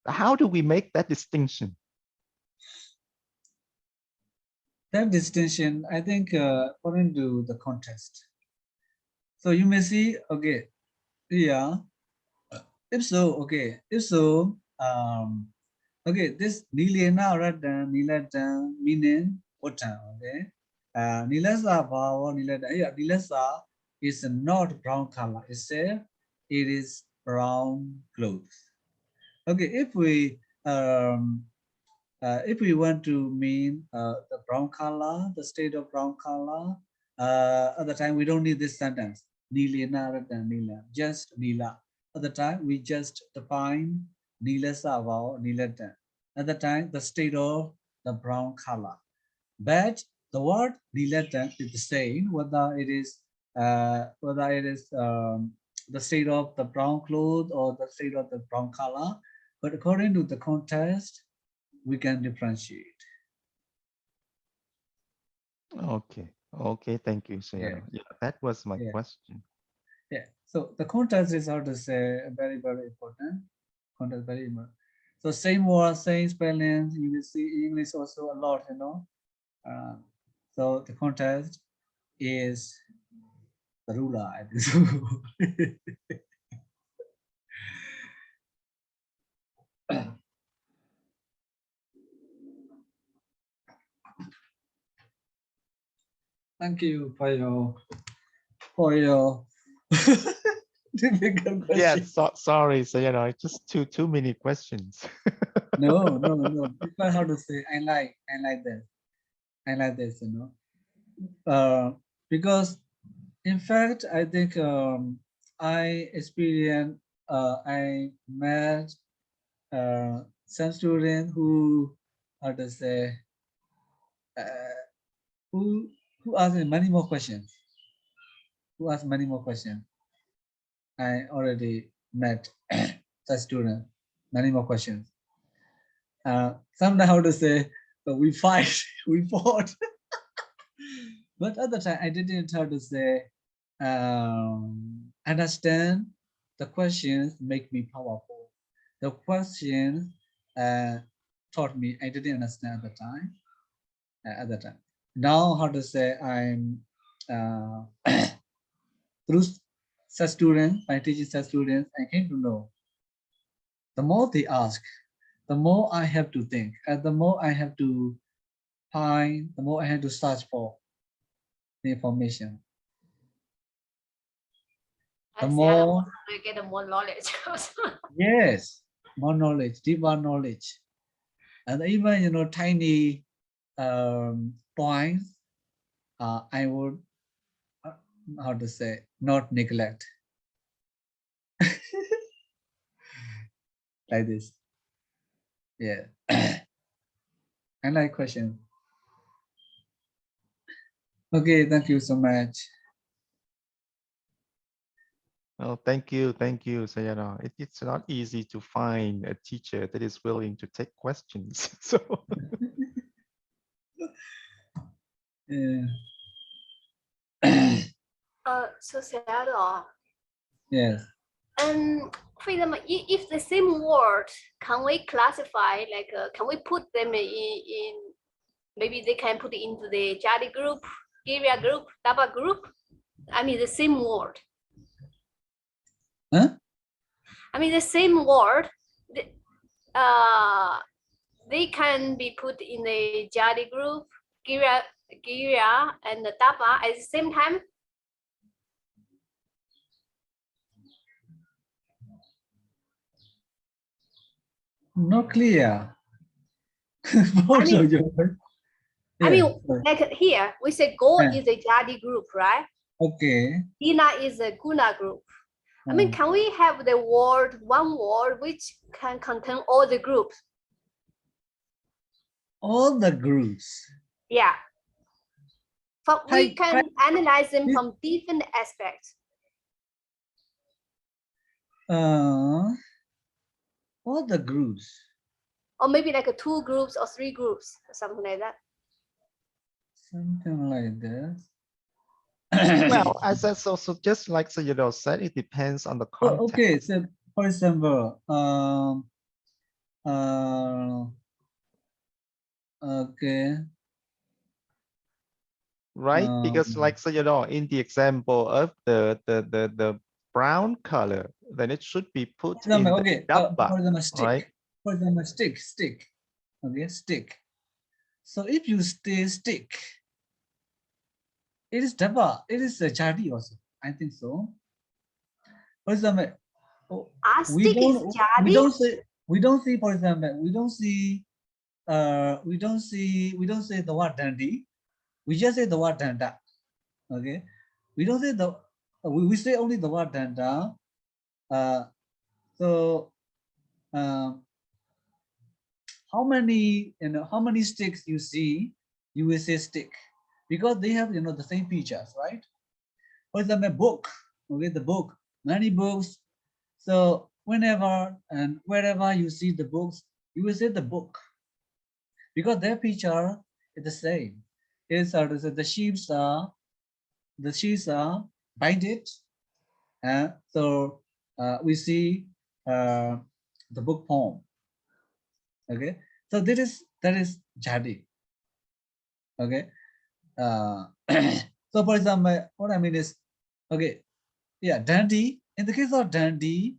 Speaker 3: How do we make that distinction?
Speaker 1: That distinction, I think, according to the context. So you may see, okay, yeah. If so, okay. If so, okay, this nilena ratan nilatan meaning watan, okay. Nilasa bhava nilata. Yeah, nilasa is not brown color. It is brown clothes. Okay, if we want to mean the brown color, the state of brown color, at the time we don't need this sentence. Nilena ratan nila, just nila. At the time we just define nila sava nilata. At the time the state of the brown color. But the word nilata is the same whether it is the state of the brown cloth or the state of the brown color. But according to the context, we can differentiate.
Speaker 3: Okay. Okay. Thank you, Sayadaw. Yeah, that was my question.
Speaker 1: Yeah. So the context is how to say very, very important. Context very important. So same word, same spelling, you will see English also a lot, you know. So the context is the ruler, I think. Thank you for your difficult question.
Speaker 3: Yeah, sorry, Sayadaw. Just too many questions.
Speaker 1: No. People how to say I like this. I like this, you know. Because in fact, I think I experienced, I met some students who, how to say, who asked me many more questions. Who asked many more questions. I already met the student, many more questions. Sometimes how to say, we fight, we fought. But at the time, I didn't how to say, understand the questions make me powerful. The questions taught me I didn't understand at the time. Now, how to say, I'm through such students, by teaching such students, I came to know. The more they ask, the more I have to think, and the more I have to find, the more I have to search for the information. The more
Speaker 2: we get more knowledge.
Speaker 1: yes, more knowledge, deeper knowledge, and even tiny points. I would how to say not neglect like this. Yeah, I like question. Okay, thank you so much.
Speaker 3: Oh, thank you, Sayadaw. It's not easy to find a teacher that is willing to take questions. So
Speaker 1: Yeah.
Speaker 2: So Sayadaw,
Speaker 1: Yes.
Speaker 2: for example, if the same word, can we classify, like, can we put them in, maybe they can put it into the Jadi group, Giriya group, Daba group? I mean, the same word.
Speaker 1: Huh?
Speaker 2: I mean, the same word, they can be put in the Jadi group, Giriya and the Daba at the same time.
Speaker 1: Not clear.
Speaker 2: I mean,
Speaker 1: sorry.
Speaker 2: like here, we say Go
Speaker 1: Yeah.
Speaker 2: is a Jadi group, right?
Speaker 1: Okay.
Speaker 2: Dina is a Guna group. I mean, can we have the word, one word, which can contain all the groups?
Speaker 1: All the groups.
Speaker 2: Yeah. But we can analyze them
Speaker 1: this-
Speaker 2: from different aspects.
Speaker 1: all the groups.
Speaker 2: Or maybe like 2 groups or 3 groups, or something like that.
Speaker 1: Something like this.
Speaker 3: well, as that's also just like Sayadaw said, it depends on the
Speaker 1: Oh,
Speaker 3: context.
Speaker 1: okay. So for example, okay.
Speaker 3: Right, because like Sayadaw, in the example of the brown color, then it should be put in the
Speaker 1: Okay.
Speaker 3: dabba,
Speaker 1: For example, stick.
Speaker 3: right?
Speaker 1: For example, stick. Okay, stick. So if you say stick, it is dabba. It is a jadi also. I think so. For example, we don't see. For example, we don't see the word dandi. We just say the word danda. Okay, we don't say the. We say only the word danda. So how many sticks you see, you will say stick, because they have the same features, right? For example, book. Okay, the book, many books. So whenever and wherever you see the books, you will say the book, because their feature is the same. It's the sheaves are binded, and so we see the book form. Okay, so that is jadi. Okay, so for example, what I mean is, okay, yeah, dandy. In the case of dandy,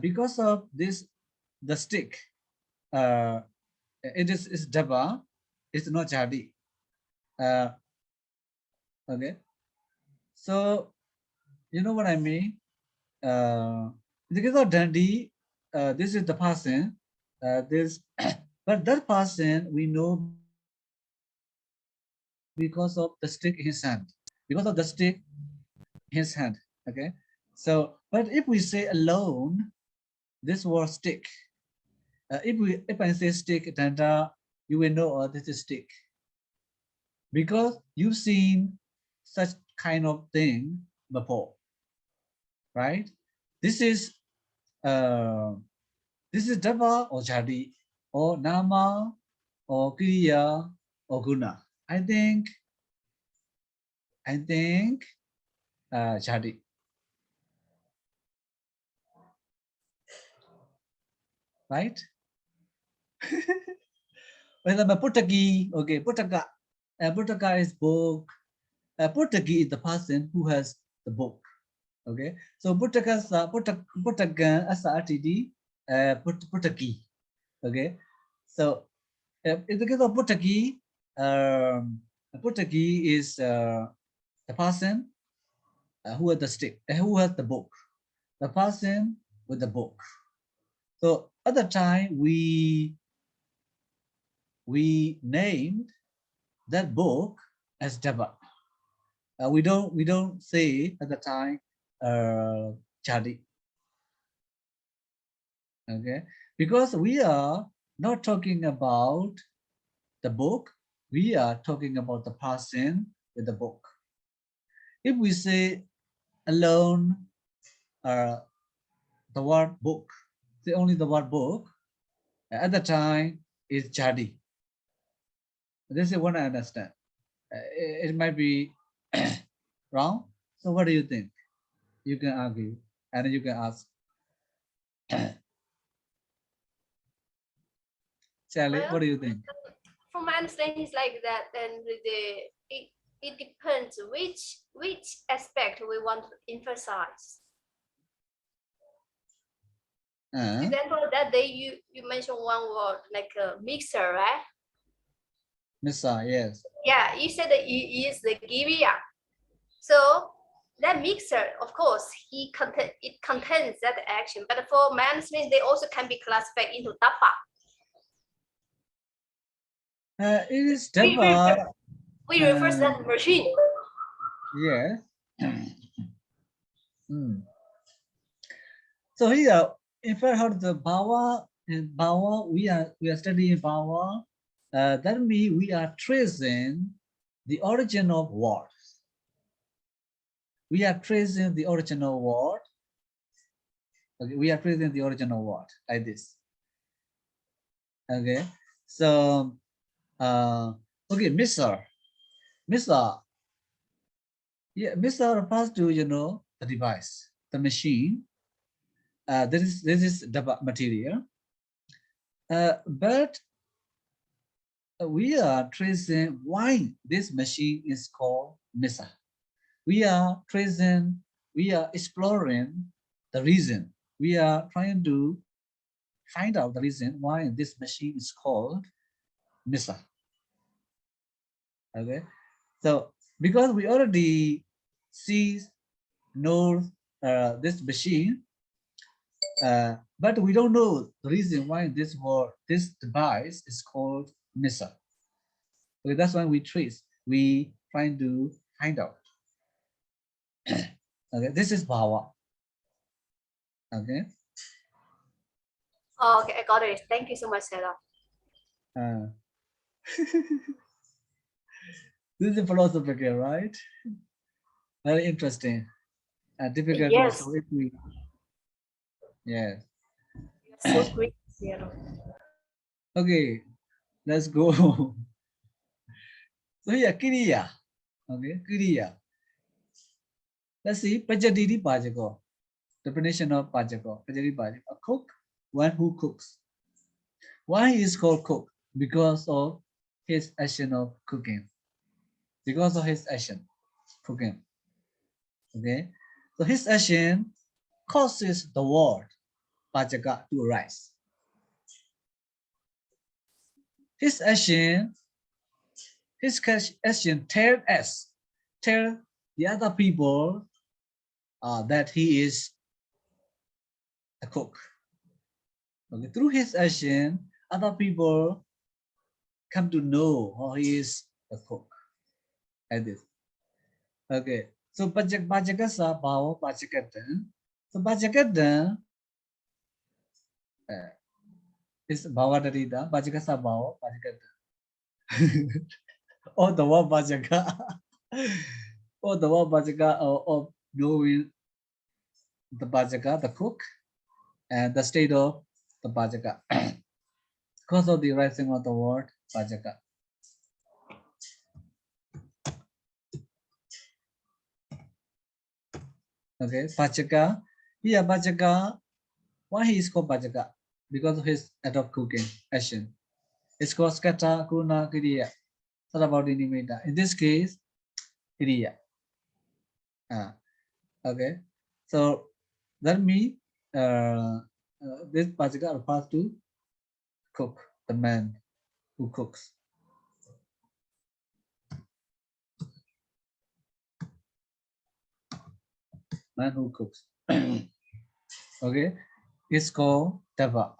Speaker 1: because of this, the stick, it is daba, it's not jadi. Okay, so you know what I mean. In the case of dandy, this is the person. This, but that person we know because of the stick in his hand. Because of the stick in his hand. Okay. So, but if we say alone, this word stick. If I say stick, then you will know this is stick, because you've seen such kind of thing before, right? This is dava or jadi or nama or kriya or guna. I think jadi, right? For example, putaki. Okay, putaka. Putaka is book. Putaki is the person who has the book. Okay, so putaka asa atidi putaki. Okay, so in the case of putaki, putaki is the person who has the stick, who has the book, the person with the book. So at the time we named that book as Dava. We don't say at the time jadi. Okay, because we are not talking about the book, we are talking about the person with the book. If we say alone, the word book. See, only the word book. At the time is jadi. This is what I understand. It might be wrong. So what do you think? You can argue and you can ask. Charlie,
Speaker 2: Well,
Speaker 1: what do you think?
Speaker 2: from my understanding, it's like that, and it depends which aspect we want to emphasize. For example, that day you mentioned one word like a mixer, right?
Speaker 1: Missa, yes.
Speaker 2: Yeah, you said that you use the Gibeah. So that mixer, of course, it contains that action. But for my understanding, they also can be classified into tapa.
Speaker 1: It is dapa.
Speaker 2: We refer to that machine.
Speaker 1: Yeah. So here, if I heard the bhava and bhava, we are studying bhava. That means we are tracing the origin of words. We are tracing the original word. Okay, we are tracing the original word like this. Okay, so okay, Mr. Yeah, Mr. refers to the device, the machine. This is the material. But we are tracing why this machine is called Misa. We are exploring the reason. We are trying to find out the reason why this machine is called Misa. Okay, so because we already know this machine, but we don't know the reason why this device is called Misa. Okay, that's why we trying to find out. Okay, this is bhava. Okay.
Speaker 2: Oh, okay, I got it. Thank you so much, Sayadaw.
Speaker 1: This is philosophical, right? Very interesting and difficult
Speaker 2: Yes.
Speaker 1: also if we. Yes.
Speaker 2: So great, Sayadaw.
Speaker 1: Okay, let's go. So here, Kiriya. Okay, Kiriya. Let's see, Pajadidi Pajako. Definition of Pajako. Pajadidi Pajako. A cook, one who cooks. Why he is called cook? Because of his action of cooking. Because of his action, cooking. Okay, so his action causes the word Pajaka to arise. His action tell the other people that he is a cook. Okay, through his action, other people come to know how he is a cook. Like this. Okay, so Pajaka sa bhava Pajakatan. So Pajakatan is Bhāvataddhita. Pajaka sa bhava Pajakatan. Or the word Pajaka. Or the word Pajaka of knowing the Pajaka, the cook, and the state of the Pajaka. Because of the rising of the word Pajaka. Okay, Pajaka. Here, Pajaka. Why he is called Pajaka? Because of his act of cooking action. It's called Skata, Kuna, Kiriya. Sarabhaudinimita. In this case, Kiriya. Okay, so that means this Pajaka refers to cook, the man who cooks. Man who cooks. Okay, it's called Dava.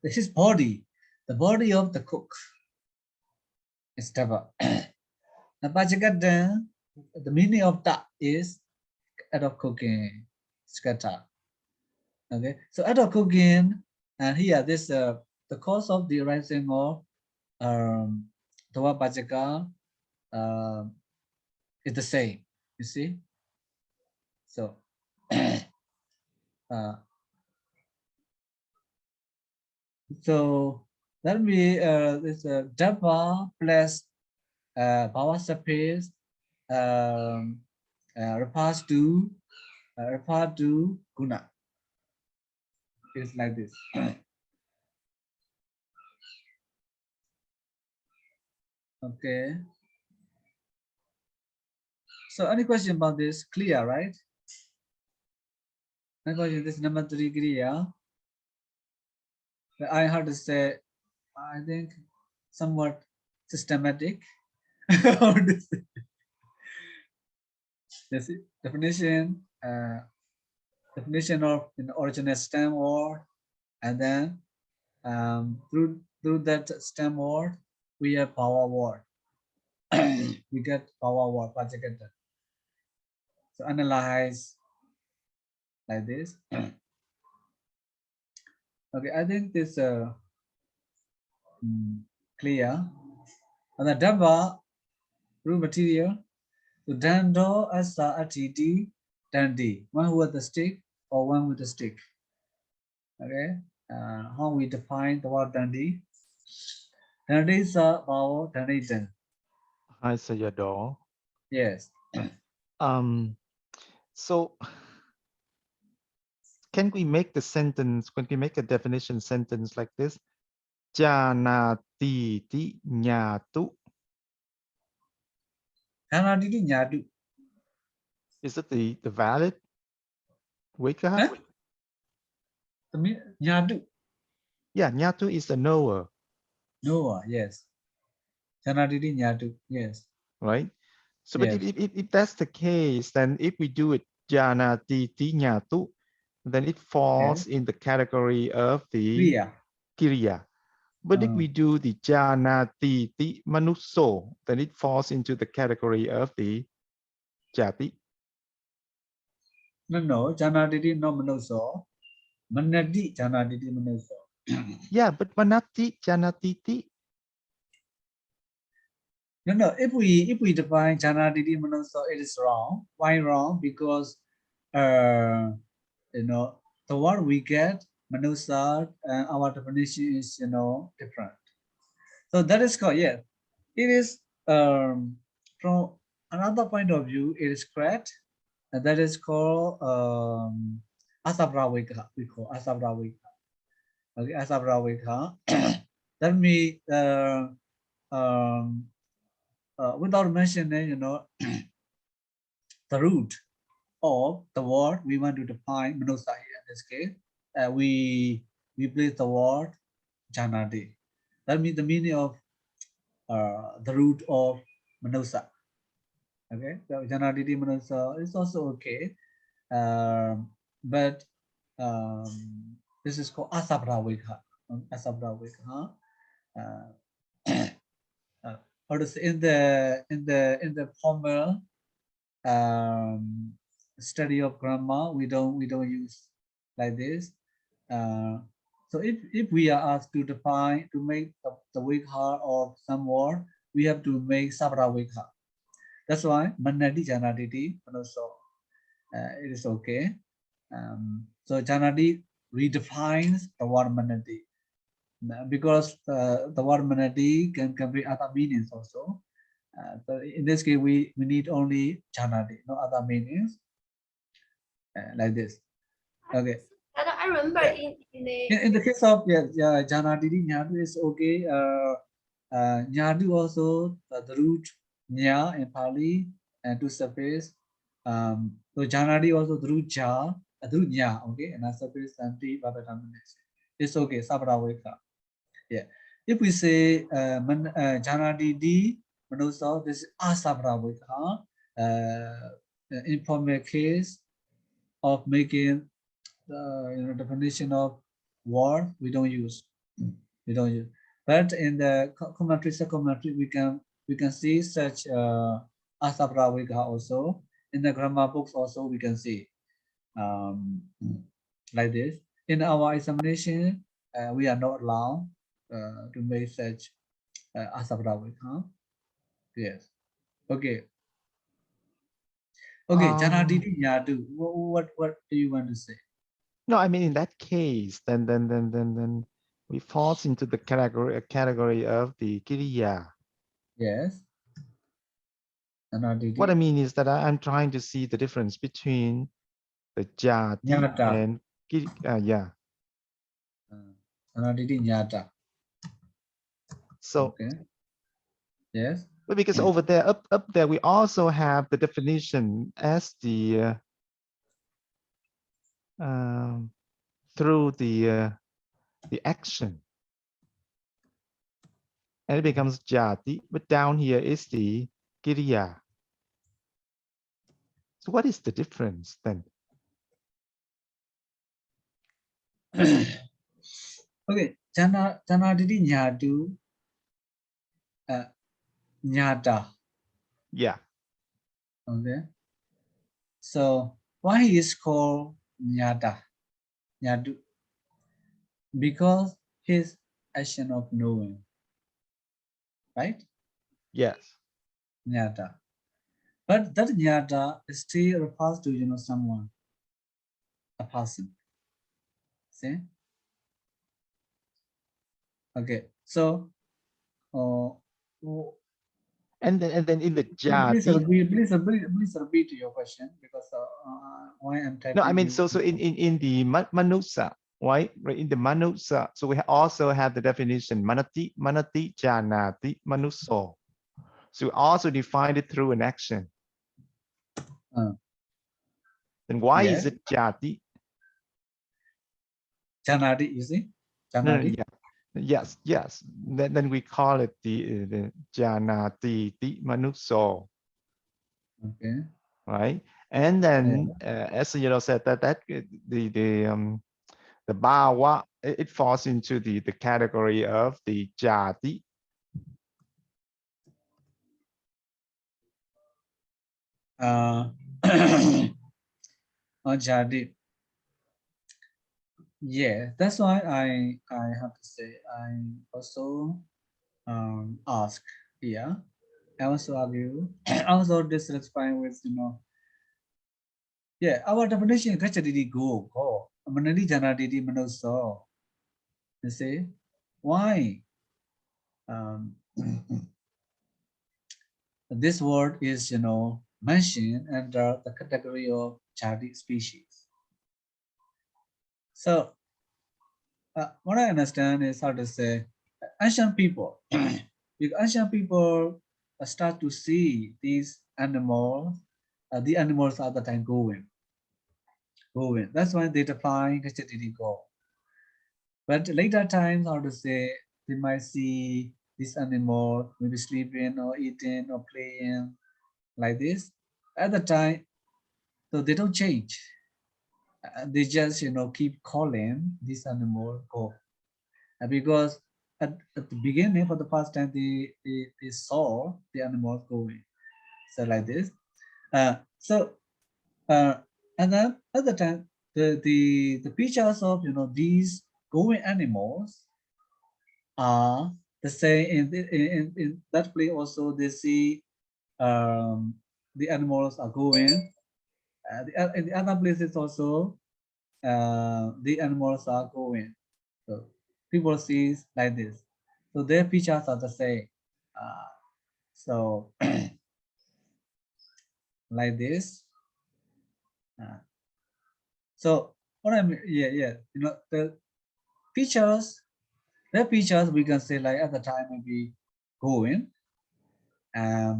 Speaker 1: This is body, the body of the cook. It's Dava. Now, Pajaka, the meaning of that is act of cooking, skata. Okay, so act of cooking, and here this the cause of the rising of the word Pajaka is the same. You see, so So that be this Dhamma plus power surface refers to guna. It's like this. Okay. So any question about this? Clear, right? Any question? This number 3 clear. I have to say, I think somewhat systematic. How to say? This definition, definition of an original stem word, and then through that stem word, we have power word. We get power word, Pāḷi. So analyze like this. Okay, I think this clear. And the Dhamma raw material. So Dando Asa Atiti Dandi. One with the stick or one with the stick. Okay. How we define the word Dandi? Dandi is a power Danditan.
Speaker 3: Hi, Sayadaw.
Speaker 1: Yes.
Speaker 3: So can we make the sentence, when we make a definition sentence like this? Janati ti nyatu.
Speaker 1: Janatiti Nyatu.
Speaker 3: Is it the valid Wika?
Speaker 1: Huh? Nyatu.
Speaker 3: Yeah, nyatu is the knower.
Speaker 1: Noah, yes. Janatiti Nyatu, yes.
Speaker 3: Right? So
Speaker 1: Yes.
Speaker 3: but if that's the case, then if we do it janati ti nyatu, then it falls in the category of the Kiriya. But if we do the janati ti manusso, then it falls into the category of the Jati.
Speaker 1: No, Janatiti no Manoso. Manati Janatiti Manoso.
Speaker 3: Yeah, but manati janatiti.
Speaker 1: No. If we define Janatiti Manoso, it is wrong. Why wrong? Because the word we get Manusa and our definition is different. So that is called, yes. It is from another point of view, it is correct. And that is called Asabravika. We call Asabravika. Okay, Asabravika. That means without mentioning, the root of the word we want to define Manusa here in this case. We place the word Janadi. That means the meaning of the root of Manusa. Okay, so Janaditi Manusa is also okay. But this is called Asabravika. Asabravika. How to say, in the formal study of grammar, we don't use like this. So if we are asked to define, to make the vikha of some word, we have to make sabra vikha. That's why manati janaditi also it is okay. So janadi redefines the word manati because the word manati can carry other meanings also. So in this case, we need only janadi, no other meanings like this. Okay.
Speaker 2: I remember
Speaker 1: In the case of janaditi nyadu is okay. Nyadu also the root nya in Pali and to surface. So janadi also the root ja, the root nya, okay, and surface and the Bhāvataddhita. It's okay. Sabra veka. Yeah. If we say janadi di manusa, this is asabra veka. Informal case of making the definition of word we don't use. But in the commentary, supplementary, we can see such asabra veka also. In the grammar books also we can see like this. In our examination, we are not allowed to make such asabra veka. Yes. Okay. Okay. Janaditi Nyadu. What do you want to say?
Speaker 3: No, I mean in that case, then we fall into the category of the kiriya.
Speaker 1: Yes. Anaditi.
Speaker 3: What I mean is that I'm trying to see the difference between the jati
Speaker 1: Nyata.
Speaker 3: and yeah.
Speaker 1: Anaditi nyata.
Speaker 3: So,
Speaker 1: Okay. Yes.
Speaker 3: but because over there, up there, we also have the definition as the through the action, and it becomes jati. But down here is the kiriya. So what is the difference then?
Speaker 1: Okay. Janaditi nyatu. Nyata.
Speaker 3: Yeah.
Speaker 1: Okay. So why is called nyata? Nyatu. Because his action of knowing. Right?
Speaker 3: Yes.
Speaker 1: Nyata. But that nyata still refers to someone, a person. See? Okay. So
Speaker 3: And then in the
Speaker 1: please
Speaker 3: jati.
Speaker 1: please repeat your question because why I'm
Speaker 3: No, I
Speaker 1: typing
Speaker 3: mean
Speaker 1: you.
Speaker 3: so in the manusa, right? In the manusa, so we also have the definition manati janati manuso. So we also define it through an action. Then why
Speaker 1: Yes.
Speaker 3: is it jati?
Speaker 1: Janadi, you see?
Speaker 3: No,
Speaker 1: Janadi.
Speaker 3: yeah. Yes. Then we call it the janati manuso.
Speaker 1: Okay.
Speaker 3: Right. And then as you said that the bhava, it falls into the category of the jati.
Speaker 1: Jadi. Yeah, that's why I have to say I also ask here. I also argue. I also dissatisfied with yeah, our definition kachadidi go. Manadi janadidi manoso. You see? Why? This word is mentioned under the category of Chadi species. So what I understand is how to say ancient people. If ancient people start to see these animals, the animals are the time going. That's why they define Kachadidi go. But later times, how to say, they might see this animal maybe sleeping or eating or playing like this. At the time, so they don't change. They just keep calling this animal go. Because at the beginning, for the first time, they saw the animals going. So like this. So and then at the time, the pictures of these going animals are the same in that place also they see the animals are going. In the other places also the animals are going. So people see like this. So their pictures are the same. So like this. So what I mean, yeah, the pictures, their pictures we can say like at the time maybe going. Uh,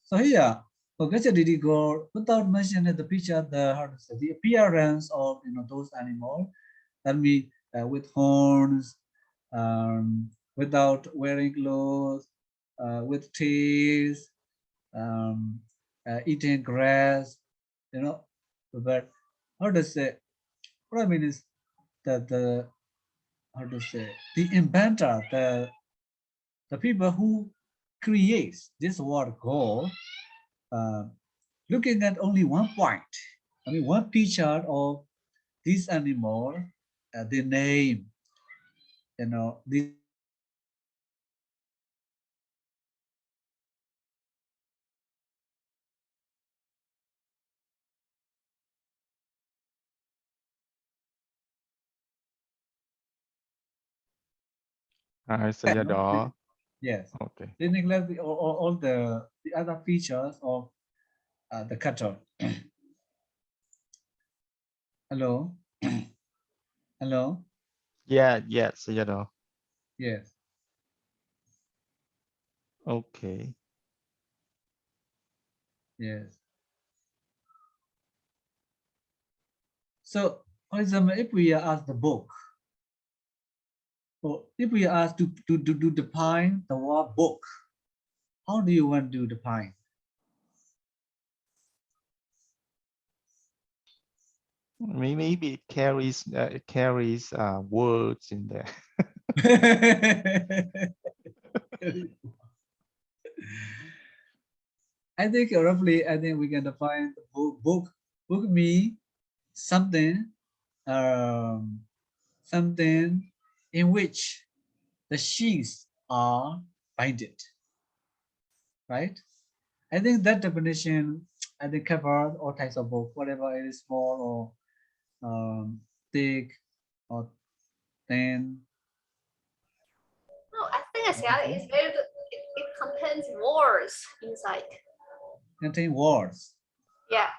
Speaker 1: so here, Gacha did go without mentioning the picture, the how to say the appearance of those animals. That means with horns, without wearing clothes, with tails, eating grass, But how to say? What I mean is that the how to say the inventor, the people who creates this word go, uh, looking at only one point. I mean, one picture of this animal, the name, this
Speaker 3: Sayadaw.
Speaker 1: Yes.
Speaker 3: Okay.
Speaker 1: They neglect all the other features of the cattle. Hello. Hello.
Speaker 3: Yeah, yeah, Sayadaw.
Speaker 1: Yes.
Speaker 3: Okay.
Speaker 1: Yes. So, for example, if we are asked the book, or if we are asked to define the word book, how do you want to define?
Speaker 3: Maybe it carries words in there.
Speaker 1: I think roughly, I think we can define the book. Book means something, something in which the sheets are binded, right? I think that definition, I think covers all types of book, whatever it is small or thick or thin.
Speaker 2: No, I think it's very good. It contains words inside.
Speaker 1: Contain words.
Speaker 2: Yeah.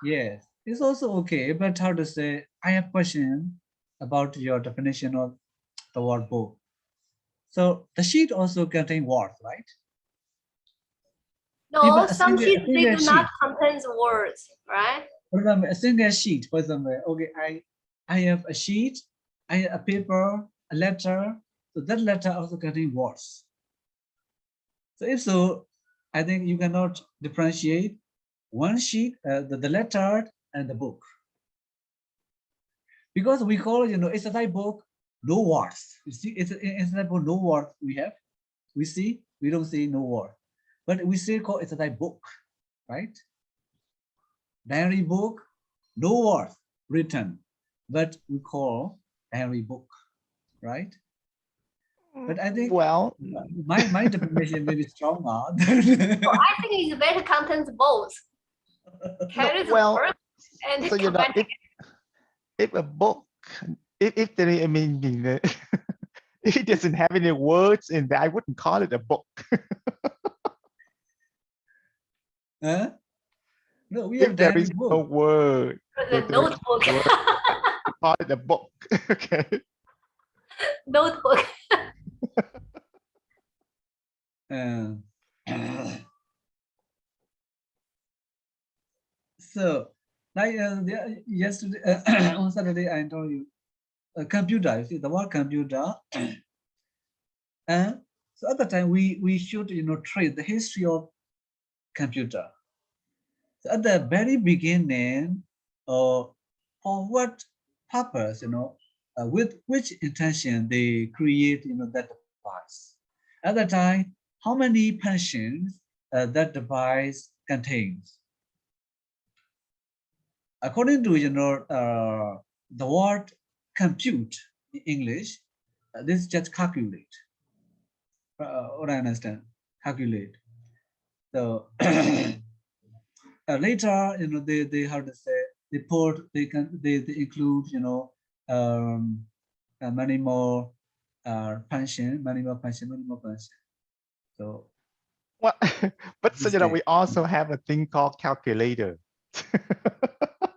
Speaker 1: Yes, it's also okay, but how to say, I have question about your definition of the word book. So the sheet also contain words, right?
Speaker 2: No,
Speaker 1: Even
Speaker 2: some sheets they
Speaker 1: single
Speaker 2: do not
Speaker 1: sheet.
Speaker 2: contain words, right?
Speaker 1: For example, a single sheet, for example, okay, I have a sheet, I have a paper, a letter, so that letter also contains words. So if so, I think you cannot differentiate one sheet, the letter and the book. Because we call, it's a type book, no words. You see, it's a type of no word we have. We don't see no word, but we still call it a type book, right? Diary book, no words written, but we call diary book, right? But I think
Speaker 3: Well,
Speaker 1: my definition may be stronger.
Speaker 2: So I think it's better contains both. Carries words and
Speaker 3: so if a book, if there is, I mean, if it doesn't have any words in there, I wouldn't call it a book.
Speaker 1: Huh? No, we
Speaker 3: If
Speaker 1: have
Speaker 3: there
Speaker 1: diary
Speaker 3: is no
Speaker 1: book.
Speaker 3: word,
Speaker 2: the notebook.
Speaker 3: call it a book. Okay.
Speaker 2: Notebook.
Speaker 1: So, like yesterday, on Saturday, I told you, computer. You see the word computer. So at the time, we should trace the history of computer. So at the very beginning, for what purpose, with which intention they create, that device. At the time, how many functions that device contains. According to the word compute in English, this is just calculate. What I understand, calculate. So later, they how to say they include many more function. So
Speaker 3: Well, but so
Speaker 1: this way.
Speaker 3: we also have a thing called calculator.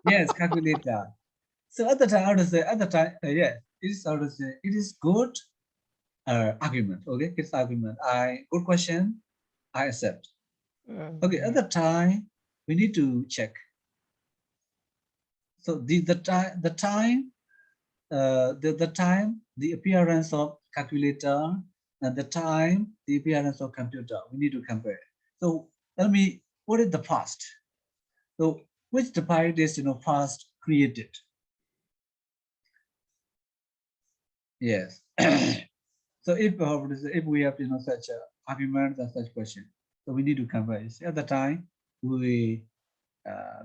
Speaker 1: Yes, calculator. So at the time, how to say, yeah, it is how to say, it is good argument. Okay, it's argument. Good question. I accept. Okay, at the time, we need to check. So the time, the appearance of calculator, and the time, the appearance of computer. We need to compare. So tell me, what is the first? So which device is first created? Yes. So if we have such arguments and such question, so we need to compare. At the time, we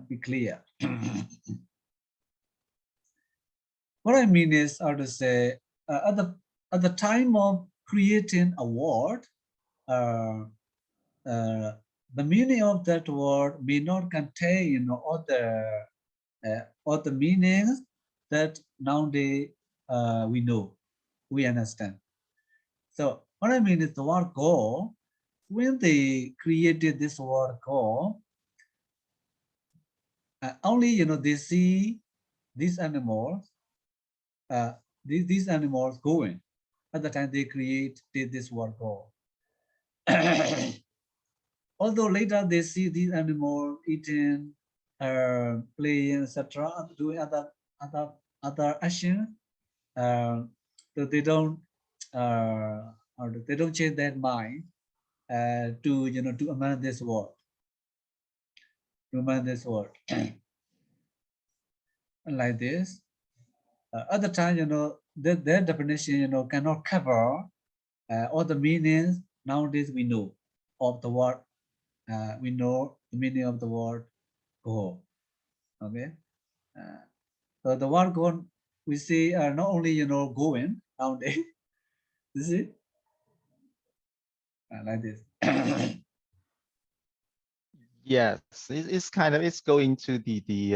Speaker 1: be clear. What I mean is how to say at the time of creating a word, the meaning of that word may not contain all the meanings that nowadays we know. we understand. So what I mean is the word go, when they created this word go, only they see these animals, these animals going. At the time they created this word go. Although later they see these animals eating, playing, etc., doing other actions, so they don't or they don't change their mind to to amend this word, like this. Other time, their definition, cannot cover all the meanings. Nowadays we know of the word. We know the meaning of the word go. Okay. So the word go, we see not only going nowadays. You see, like this.
Speaker 3: Yes, it's kind of, it's going to the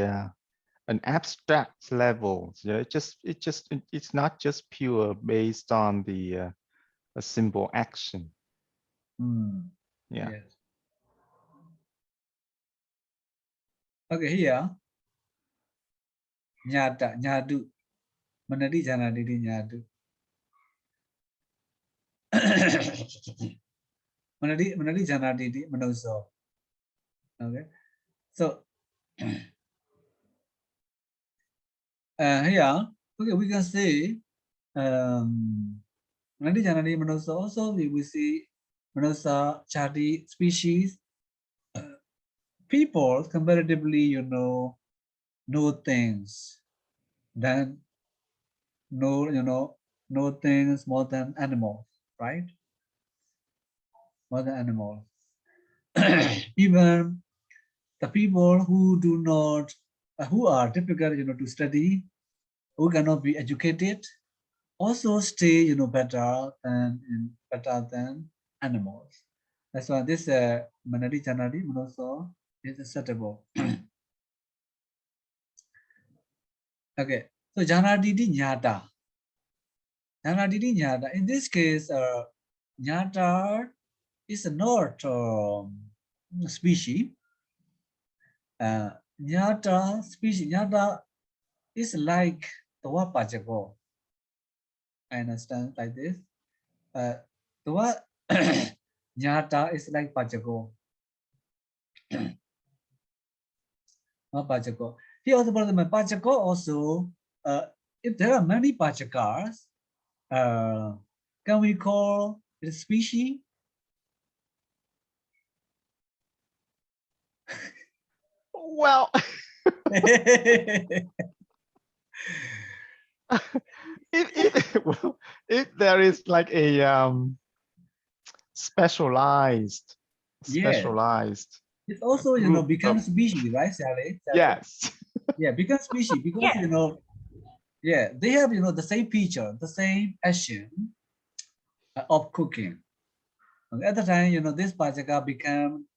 Speaker 3: an abstract level. It's not just pure based on the a simple action. Yeah.
Speaker 1: Yes. Okay, here. Nyata, nyadu. Manadi jana didi nyadu. Manadi jana didi manoso. Okay. So here, okay, we can say Manadi jana didi manoso. Also, we see manosa chati species. People comparatively, know things than know things more than animals, right? More than animals. Even the people who do not, who are difficult, to study, who cannot be educated, also stay, better than animals. That's why this manadi janadi also is acceptable. Okay, so janadidi nyata. Janadidi nyata. In this case, nyata is not species. Nyata species. Nyata is like the word pajago. I understand like this. The word nyata is like pajago. Not pajago. Here also, brother, my pajago also. If there are many pajagas, can we call it a species?
Speaker 3: Well, well, if there is like a specialized.
Speaker 1: It's also becomes species, right, Sally?
Speaker 3: Yes.
Speaker 1: Yeah, becomes species because
Speaker 2: Yeah.
Speaker 1: they have the same feature, the same action of cooking. At the time, this pajaga become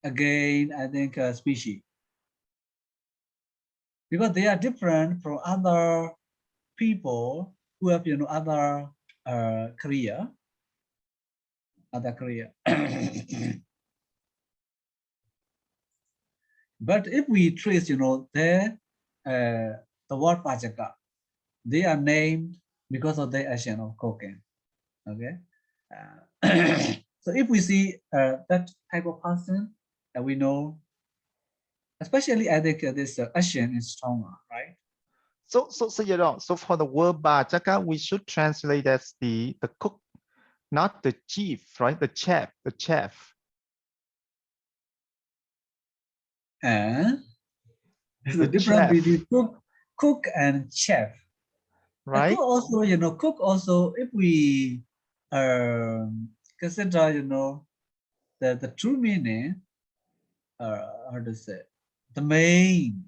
Speaker 1: again, I think, a species because they are different from other people who have other career. But if we trace, the word pajaga, they are named because of their action of cooking. Okay. So if we see that type of person, we know, especially I think this action is stronger, right?
Speaker 3: So for the word bhajaka, we should translate as the cook, not the chief, right? The chef.
Speaker 1: And there's a difference between cook and chef.
Speaker 3: Right.
Speaker 1: Cook also, if we consider, the true meaning, how to say, the main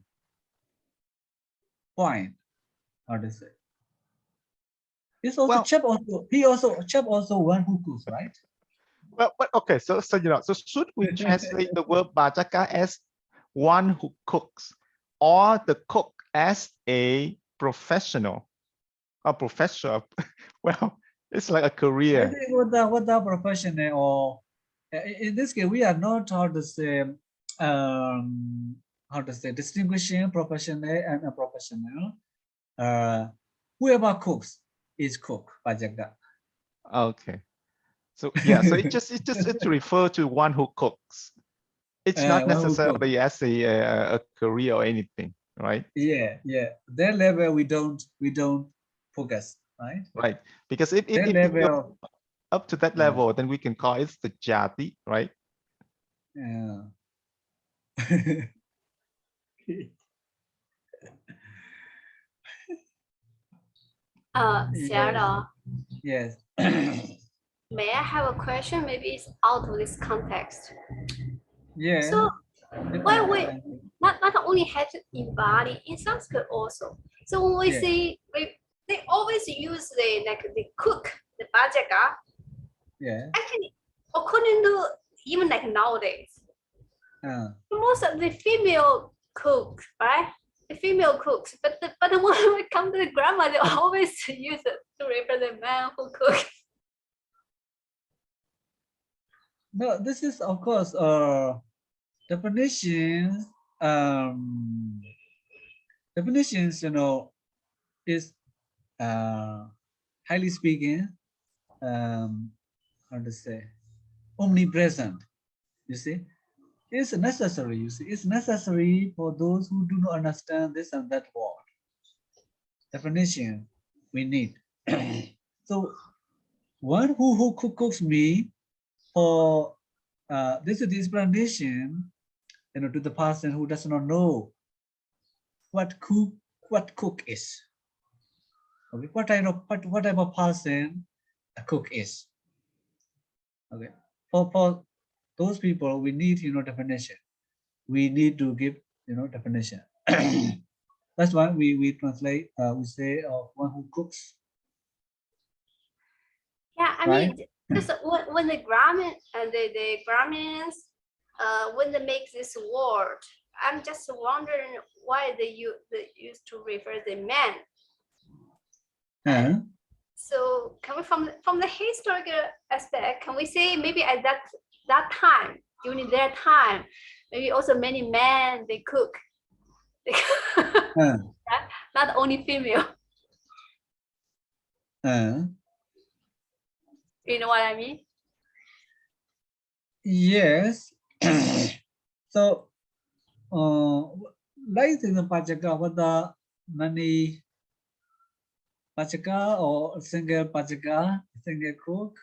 Speaker 1: point, how to say. It's also chef also, chef also one who cooks, right?
Speaker 3: Well, but okay, so should we translate the word bhajaka as one who cooks, or the cook as a professional? A professor. Well, it's like a
Speaker 1: I
Speaker 3: career.
Speaker 1: think what the profession or in this case we are not how to say distinguishing professional and a professional. Whoever cooks is cook. Pājaka.
Speaker 3: Okay. So yeah, so it refer to one who cooks. It's not
Speaker 1: One who cooks.
Speaker 3: necessarily as a career or anything, right?
Speaker 1: Yeah. That level we don't focus, right?
Speaker 3: Right. Because if
Speaker 1: That
Speaker 3: you
Speaker 1: level.
Speaker 3: go up to that level, then we can call it the jati, right?
Speaker 1: Yeah.
Speaker 2: Sayadaw,
Speaker 1: Yes.
Speaker 2: may I have a question? Maybe it's out of this context.
Speaker 1: Yeah.
Speaker 2: So when we not only have to embody in Sanskrit also. So when we say they always use the cook, the bhajaka.
Speaker 1: Yeah.
Speaker 2: Actually, according to even like nowadays, most of the female cooks, right? The female cooks, but when we come to the grammar, they always use it to refer the man who cooks.
Speaker 1: No, this is of course definitions. Definitions, is highly speaking, how to say, omnipresent. You see, it's necessary. You see, it's necessary for those who do not understand this and that word. Definition we need. So one who cooks me for this is the explanation, to the person who does not know what cook is. Okay, what type of person a cook is. Okay, for those people we need definition. We need to give definition. That's why we translate. We say one who cooks.
Speaker 2: Yeah, I mean, just when the Brahmin and the Brahmins, when they make this word, I'm just wondering why they used to refer the man. So coming from the historical aspect, can we say maybe at that time, during their time, maybe also many men they cook. Not only female. You know what I mean?
Speaker 1: Yes. So, like in the Pājaka, whether many Pājaka or single Pājaka, single cook,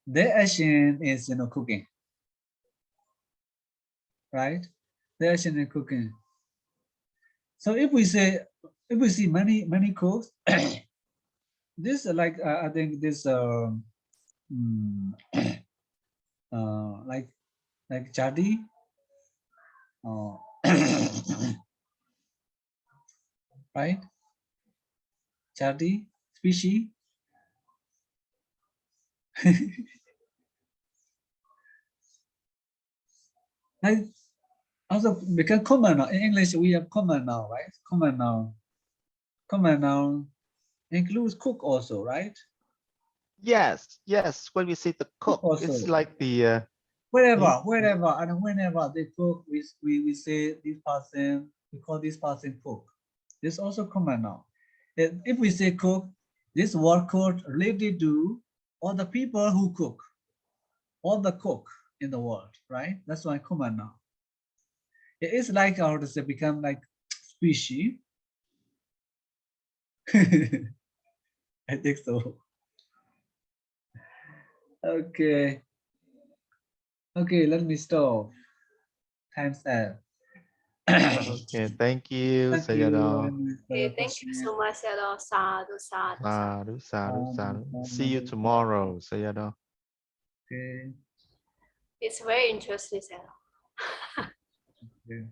Speaker 1: their action is cooking, right? Their action is cooking. So if we see many cooks, this like I think this like Chadi, right? Chadi species. Like also become common now. In English we have common now, right? Common noun includes cook also, right?
Speaker 3: Yes. When we say the cook, it's like the
Speaker 1: wherever and whenever they cook, we say this person, we call this person cook. This is also common now. If we say cook, this word could related to all the people who cook, all the cook in the world, right? That's why common now. It is like how to say become like species. I think so. Okay, let me stop. Time's up.
Speaker 3: Okay, thank you, Sayadaw.
Speaker 2: Okay, thank you so much, Sayadaw. Sadhu.
Speaker 3: See you tomorrow, Sayadaw.
Speaker 1: Okay.
Speaker 2: It's very interesting, Sayadaw.
Speaker 1: Okay.